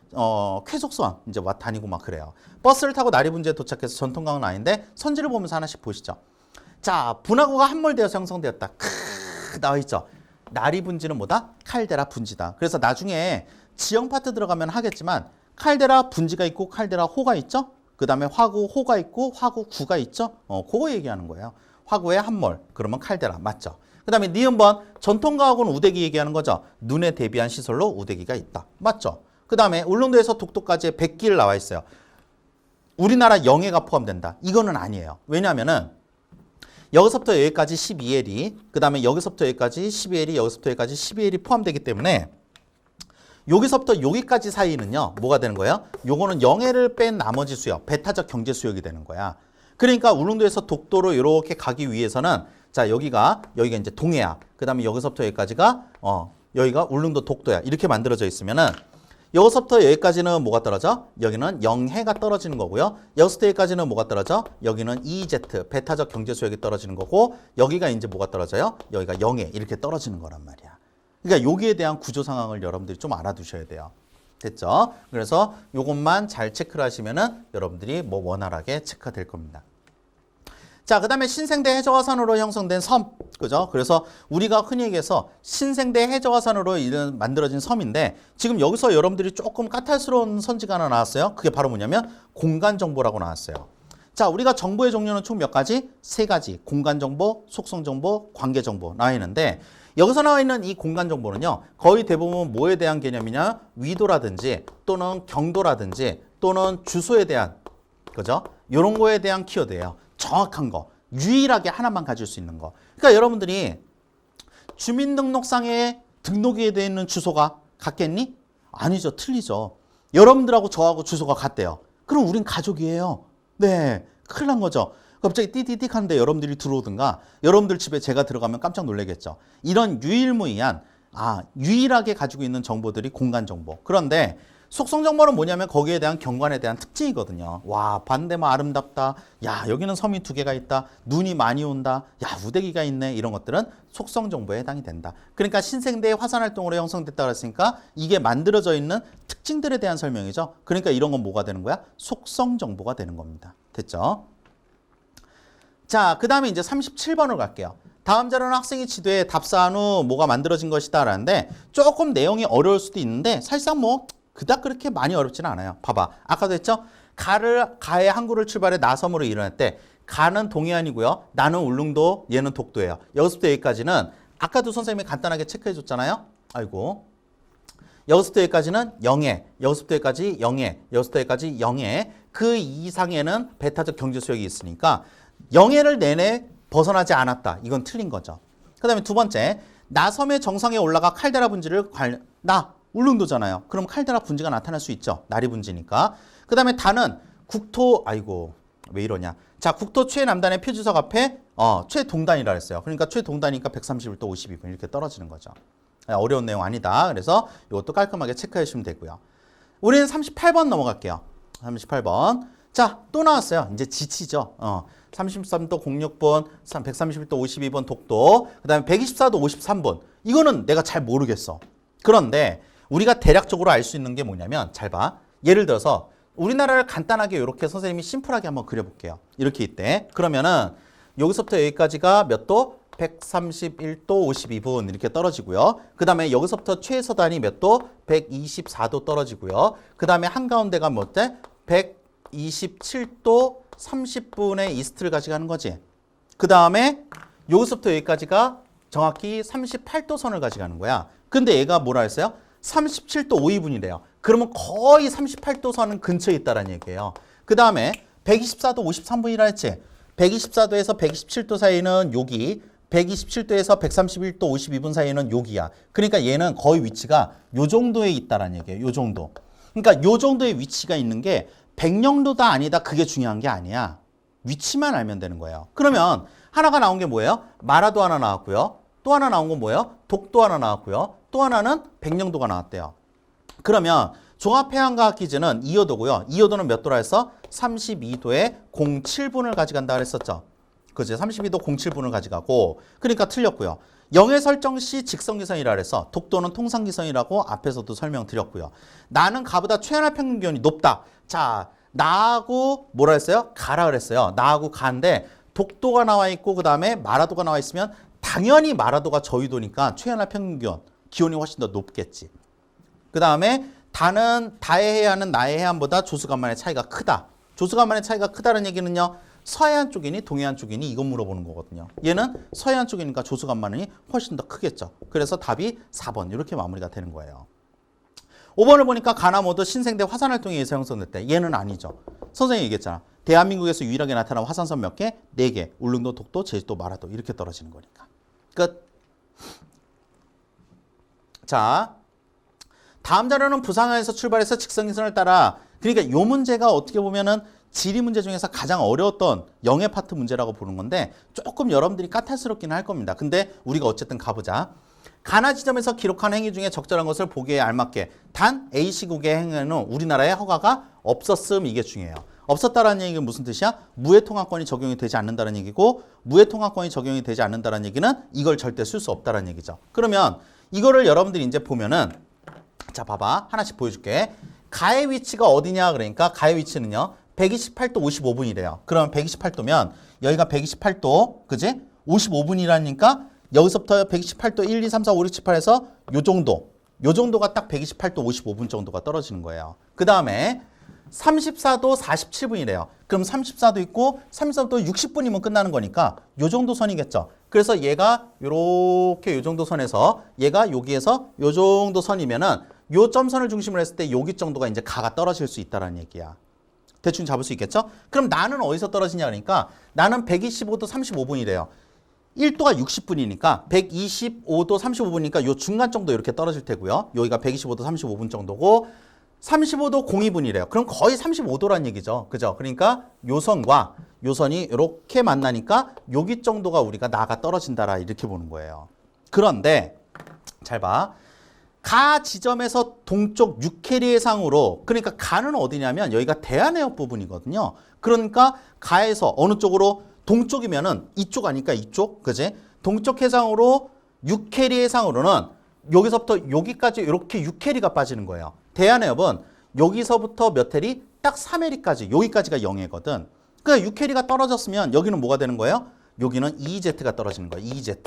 쾌속선 이제 와 다니고 막 그래요. 버스를 타고 나리분지에 도착해서 전통강은 아닌데 선지를 보면서 하나씩 보시죠. 자, 분화구가 함몰되어서 형성되었다. 나와 있죠. 나리분지는 뭐다? 칼데라 분지다. 그래서 나중에 지형 파트 들어가면 하겠지만 칼데라 분지가 있고 칼데라 호가 있죠. 그 다음에 화구 호가 있고 화구 구가 있죠. 그거 얘기하는 거예요. 화구의 한몰 그러면 칼데라 맞죠. 그 다음에 니은번 전통과학은 우대기 얘기하는 거죠. 눈에 대비한 시설로 우대기가 있다. 맞죠. 그 다음에 울릉도에서 독도까지 100길 나와 있어요. 우리나라 영해가 포함된다. 이거는 아니에요. 왜냐하면은 여기서부터 여기까지 12L이 그 다음에 여기서부터 여기까지 12L이 여기서부터 여기까지 12L이 포함되기 때문에 여기서부터 여기까지 사이는요. 뭐가 되는 거예요? 요거는 영해를 뺀 나머지 수역, 배타적 경제 수역이 되는 거야. 그러니까 울릉도에서 독도로 이렇게 가기 위해서는 자 여기가 이제 동해야. 그 다음에 여기서부터 여기까지가 여기가 울릉도 독도야. 이렇게 만들어져 있으면은 여기서부터 여기까지는 뭐가 떨어져? 여기는 영해가 떨어지는 거고요. 여기서부터 여기까지는 뭐가 떨어져? 여기는 EEZ, 배타적 경제 수역이 떨어지는 거고 여기가 이제 뭐가 떨어져요? 여기가 영해 이렇게 떨어지는 거란 말이야. 그러니까 여기에 대한 구조 상황을 여러분들이 좀 알아두셔야 돼요. 됐죠? 그래서 이것만 잘 체크를 하시면은 여러분들이 뭐 원활하게 체크가 될 겁니다. 자, 그 다음에 신생대 해저화산으로 형성된 섬. 그죠? 그래서 우리가 흔히 얘기해서 신생대 해저화산으로 만들어진 섬인데 지금 여기서 여러분들이 조금 까탈스러운 선지가 하나 나왔어요. 그게 바로 뭐냐면 공간정보라고 나왔어요. 자, 우리가 정보의 종류는 총 몇 가지? 3가지. 공간정보, 속성정보, 관계정보 나와 있는데 여기서 나와 있는 이 공간정보는요. 거의 대부분 뭐에 대한 개념이냐? 위도라든지 또는 경도라든지 또는 주소에 대한 그죠? 이런 거에 대한 키워드예요. 정확한 거. 유일하게 하나만 가질 수 있는 거. 그러니까 여러분들이 주민등록상에 등록이 되어 있는 주소가 같겠니? 아니죠. 틀리죠. 여러분들하고 저하고 주소가 같대요. 그럼 우린 가족이에요. 네. 큰일 난 거죠. 갑자기 띠띠띠 하는데 여러분들이 들어오든가 여러분들 집에 제가 들어가면 깜짝 놀라겠죠. 이런 유일무이한 유일하게 가지고 있는 정보들이 공간정보. 그런데 속성정보는 뭐냐면 거기에 대한 경관에 대한 특징이거든요. 와 반대만 아름답다. 야 여기는 섬이 2개가 있다. 눈이 많이 온다. 야 우대기가 있네. 이런 것들은 속성정보에 해당이 된다. 그러니까 신생대의 화산활동으로 형성됐다 그랬으니까 이게 만들어져 있는 특징들에 대한 설명이죠. 그러니까 이런 건 뭐가 되는 거야? 속성정보가 되는 겁니다. 됐죠? 자, 그 다음에 이제 37번을 갈게요. 다음 자료는 학생이 지도에 답사한 후 뭐가 만들어진 것이다 라는데 조금 내용이 어려울 수도 있는데 사실상 뭐 그닥 그렇게 많이 어렵지는 않아요. 봐봐. 아까도 했죠? 가의 항구를 나섬으로 나섬으로 일어날 때 가는 동해안이고요. 나는 울릉도, 얘는 독도예요. 여기서부터 여기까지는 아까도 선생님이 간단하게 체크해 줬잖아요. 아이고. 여기서부터 여기까지는 영해, 여기서부터 여기까지 영해, 여기서부터 여기까지 영해. 그 이상에는 배타적 경제 수역이 있으니까 영해를 내내 벗어나지 않았다. 이건 틀린 거죠. 그 다음에 두 번째, 나섬의 정상에 올라가 칼데라 분지를 울릉도잖아요. 그럼 칼데라 분지가 나타날 수 있죠. 나리 분지니까. 그 다음에 다는 국토, 아이고 왜 이러냐. 자, 국토 최남단의 표지석 앞에 최동단이라 했어요. 그러니까 최동단이니까 131도 52분 이렇게 떨어지는 거죠. 어려운 내용 아니다. 그래서 이것도 깔끔하게 체크해 주시면 되고요. 우리는 38번 넘어갈게요. 38번. 자, 또 나왔어요. 이제 지치죠. 33도 06분, 131도 52분 독도, 그 다음에 124도 53분. 이거는 내가 잘 모르겠어. 그런데 우리가 대략적으로 알 수 있는 게 뭐냐면 잘 봐. 예를 들어서 우리나라를 간단하게 이렇게 선생님이 심플하게 한번 그려볼게요. 이렇게 있대. 그러면은 여기서부터 여기까지가 몇 도? 131도 52분 이렇게 떨어지고요. 그 다음에 여기서부터 최서단이 몇 도? 124도 떨어지고요. 그 다음에 한가운데가 뭐 때? 127도 30분의 이스트를 가져가는 거지. 그 다음에 여기서부터 여기까지가 정확히 38도 선을 가져가는 거야. 근데 얘가 뭐라 했어요? 37도 52분이래요. 그러면 거의 38도 선 근처에 있다는 얘기예요. 그 다음에 124도 53분이라 했지. 124도에서 127도 사이는 여기, 127도에서 131도 52분 사이는 여기야. 그러니까 얘는 거의 위치가 요 정도에 있다는 얘기예요. 요 정도. 그러니까 요 정도의 위치가 있는 게 백령도다 아니다 그게 중요한 게 아니야. 위치만 알면 되는 거예요. 그러면 하나가 나온 게 뭐예요? 마라도 하나 나왔고요. 또 하나 나온 건 뭐예요? 독도 하나 나왔고요. 또 하나는 백령도가 나왔대요. 그러면 종합해양과학 기준은 2호도고요. 2호도는 몇 도라 했어? 32도에 07분을 가져간다 그랬었죠. 그죠? 32도 07분을 가져가고 그러니까 틀렸고요. 영해 설정 시 직선기선이라 그래서 독도는 통상기선이라고 앞에서도 설명드렸고요. 나는 가보다 최연화 평균기온이 높다. 자, 나하고 뭐라 했어요? 가라 그랬어요. 나하고 가인데 독도가 나와 있고 그 다음에 마라도가 나와 있으면 당연히 마라도가 저위도니까 최연화 평균기온, 기온이 훨씬 더 높겠지. 그 다음에 다는 다의 해안은 나의 해안보다 조수간만의 차이가 크다. 조수간만의 차이가 크다는 얘기는요. 서해안 쪽이니 동해안 쪽이니 이거 물어보는 거거든요. 얘는 서해안 쪽이니까 조수간만이 훨씬 더 크겠죠. 그래서 답이 4번 이렇게 마무리가 되는 거예요. 5번을 보니까 가나 모두 신생대 화산활동에 의해서 형성됐대. 얘는 아니죠. 선생님이 얘기했잖아. 대한민국에서 유일하게 나타난 화산섬 몇 개? 4개. 울릉도, 독도, 제주도, 마라도 이렇게 떨어지는 거니까. 끝. 자, 다음 자료는 부산에서 출발해서 직선기선을 따라 그러니까 요 문제가 어떻게 보면은 지리 문제 중에서 가장 어려웠던 영예 파트 문제라고 보는 건데 조금 여러분들이 까탈스럽긴 할 겁니다. 근데 우리가 어쨌든 가보자. 가나 지점에서 기록한 행위 중에 적절한 것을 보기에 알맞게 단 A시국의 행위는 우리나라에 허가가 없었음 이게 중요해요. 없었다라는 얘기는 무슨 뜻이야? 무해통화권이 적용이 되지 않는다는 얘기고 무해통화권이 적용이 되지 않는다는 얘기는 이걸 절대 쓸 수 없다는 얘기죠. 그러면 이거를 여러분들이 이제 보면은 자 봐봐 하나씩 보여줄게. 가의 위치가 어디냐 그러니까 가의 위치는요. 128도 55분이래요. 그러면 128도면 여기가 128도 그지? 55분이라니까 여기서부터 128도 1, 2, 3, 4, 5, 6, 7, 8에서 요 정도가 딱 128도 55분 정도가 떨어지는 거예요. 그 다음에 34도 47분이래요. 그럼 34도 있고 34도 60분이면 끝나는 거니까 요 정도 선이겠죠. 그래서 얘가 요렇게 요 정도 선에서 얘가 여기에서 요 정도 선이면은 요 점선을 중심으로 했을 때 여기 정도가 이제 가가 떨어질 수 있다는 얘기야. 대충 잡을 수 있겠죠? 그럼 나는 어디서 떨어지냐 그러니까 나는 125도 35분이래요. 1도가 60분이니까 125도 35분이니까 요 중간 정도 이렇게 떨어질 테고요. 여기가 125도 35분 정도고 35도 02분이래요. 그럼 거의 35도란 얘기죠. 그죠? 그러니까 요 선과 요 선이 이렇게 만나니까 여기 정도가 우리가 나가 떨어진다라 이렇게 보는 거예요. 그런데 잘 봐. 가 지점에서 동쪽 6캐리 해상으로 그러니까 가는 어디냐면 여기가 대한해협 부분이거든요. 그러니까 가에서 어느 쪽으로 동쪽이면은 이쪽 아니까 이쪽 그지? 동쪽 해상으로 6캐리 해상으로는 여기서부터 여기까지 이렇게 6캐리가 빠지는 거예요. 대한해협은 여기서부터 몇 해리? 딱 3해리까지 여기까지가 0해거든. 그러니까 6캐리가 떨어졌으면 여기는 뭐가 되는 거예요? 여기는 EEZ가 떨어지는 거예요. EEZ.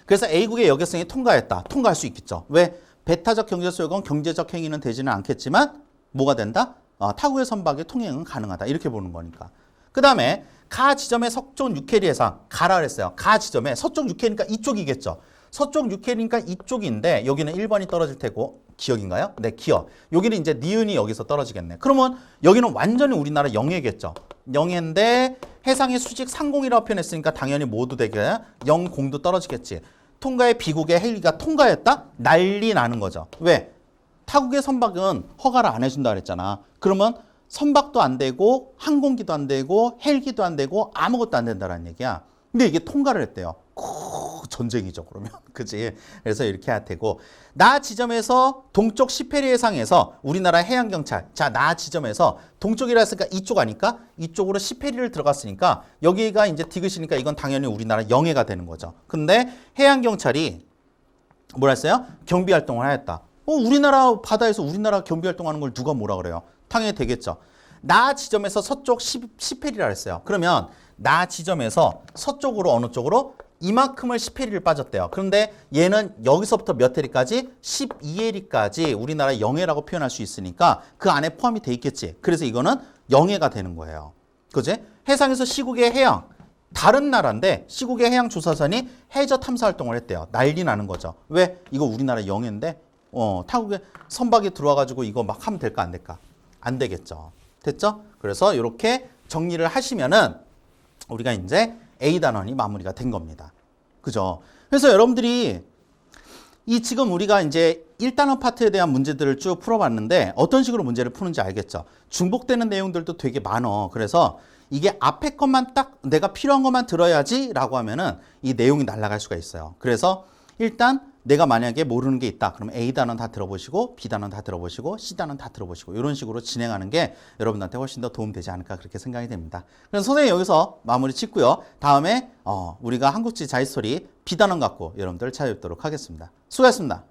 그래서 A국의 여객선이 통과했다. 통과할 수 있겠죠. 왜? 배타적 경제소유권 경제적 행위는 되지는 않겠지만 뭐가 된다? 타국의 선박의 통행은 가능하다. 이렇게 보는 거니까. 그 다음에 가 지점의 서쪽 6캐리 해상 가라 그랬어요. 가 지점에 서쪽 6캐리니까 이쪽이겠죠. 서쪽 6캐리니까 이쪽인데 여기는 1번이 떨어질 테고 기억인가요? 네, 기억. 여기는 이제 니은이 여기서 떨어지겠네. 그러면 여기는 완전히 우리나라 영해겠죠. 영해인데 해상의 수직 상공이라고 표현했으니까 당연히 모두 되게 영공도 떨어지겠지. 통과의 비국의 헬기가 통과했다? 난리 나는 거죠. 왜? 타국의 선박은 허가를 안 해준다 그랬잖아. 그러면 선박도 안 되고 항공기도 안 되고 헬기도 안 되고 아무것도 안 된다는 얘기야. 근데 이게 통과를 했대요. 전쟁이죠 그러면. 그치? 그래서 이렇게 해야 되고 나 지점에서 동쪽 10해리 해상에서 우리나라 해양경찰 자 나 지점에서 동쪽이라 했으니까 이쪽 아니까 이쪽으로 10해리를 들어갔으니까 여기가 이제 디귿이니까 이건 당연히 우리나라 영해가 되는 거죠. 근데 해양경찰이 뭐라 했어요? 경비활동을 하였다. 우리나라 바다에서 우리나라 경비활동하는 걸 누가 뭐라 그래요? 당연히 되겠죠. 나 지점에서 서쪽 10해리라 했어요. 그러면 나 지점에서 서쪽으로 어느 쪽으로? 이만큼을 10해리를 빠졌대요. 그런데 얘는 여기서부터 몇 해리까지? 12해리까지 우리나라 영해라고 표현할 수 있으니까 그 안에 포함이 돼 있겠지. 그래서 이거는 영해가 되는 거예요. 그지? 해상에서 시국의 해양. 다른 나라인데 시국의 해양 조사선이 해저 탐사 활동을 했대요. 난리 나는 거죠. 왜? 이거 우리나라 영해인데 타국의 선박에 들어와가지고 이거 막 하면 될까 안 될까? 안 되겠죠. 됐죠? 그래서 이렇게 정리를 하시면은 우리가 이제 A 단원이 마무리가 된 겁니다. 그죠? 그래서 여러분들이 이 지금 우리가 이제 1단원 파트에 대한 문제들을 쭉 풀어봤는데 어떤 식으로 문제를 푸는지 알겠죠? 중복되는 내용들도 되게 많어. 그래서 이게 앞에 것만 딱 내가 필요한 것만 들어야지 라고 하면은 이 내용이 날아갈 수가 있어요. 그래서 일단 내가 만약에 모르는 게 있다. 그러면 A단원 다 들어보시고 B단원 다 들어보시고 C단원 다 들어보시고 이런 식으로 진행하는 게 여러분한테 훨씬 더 도움되지 않을까 그렇게 생각이 됩니다. 그래서 선생님 여기서 마무리 짓고요. 다음에 우리가 한국지 자이스토리 B단원 갖고 여러분들 찾아뵙도록 하겠습니다. 수고하셨습니다.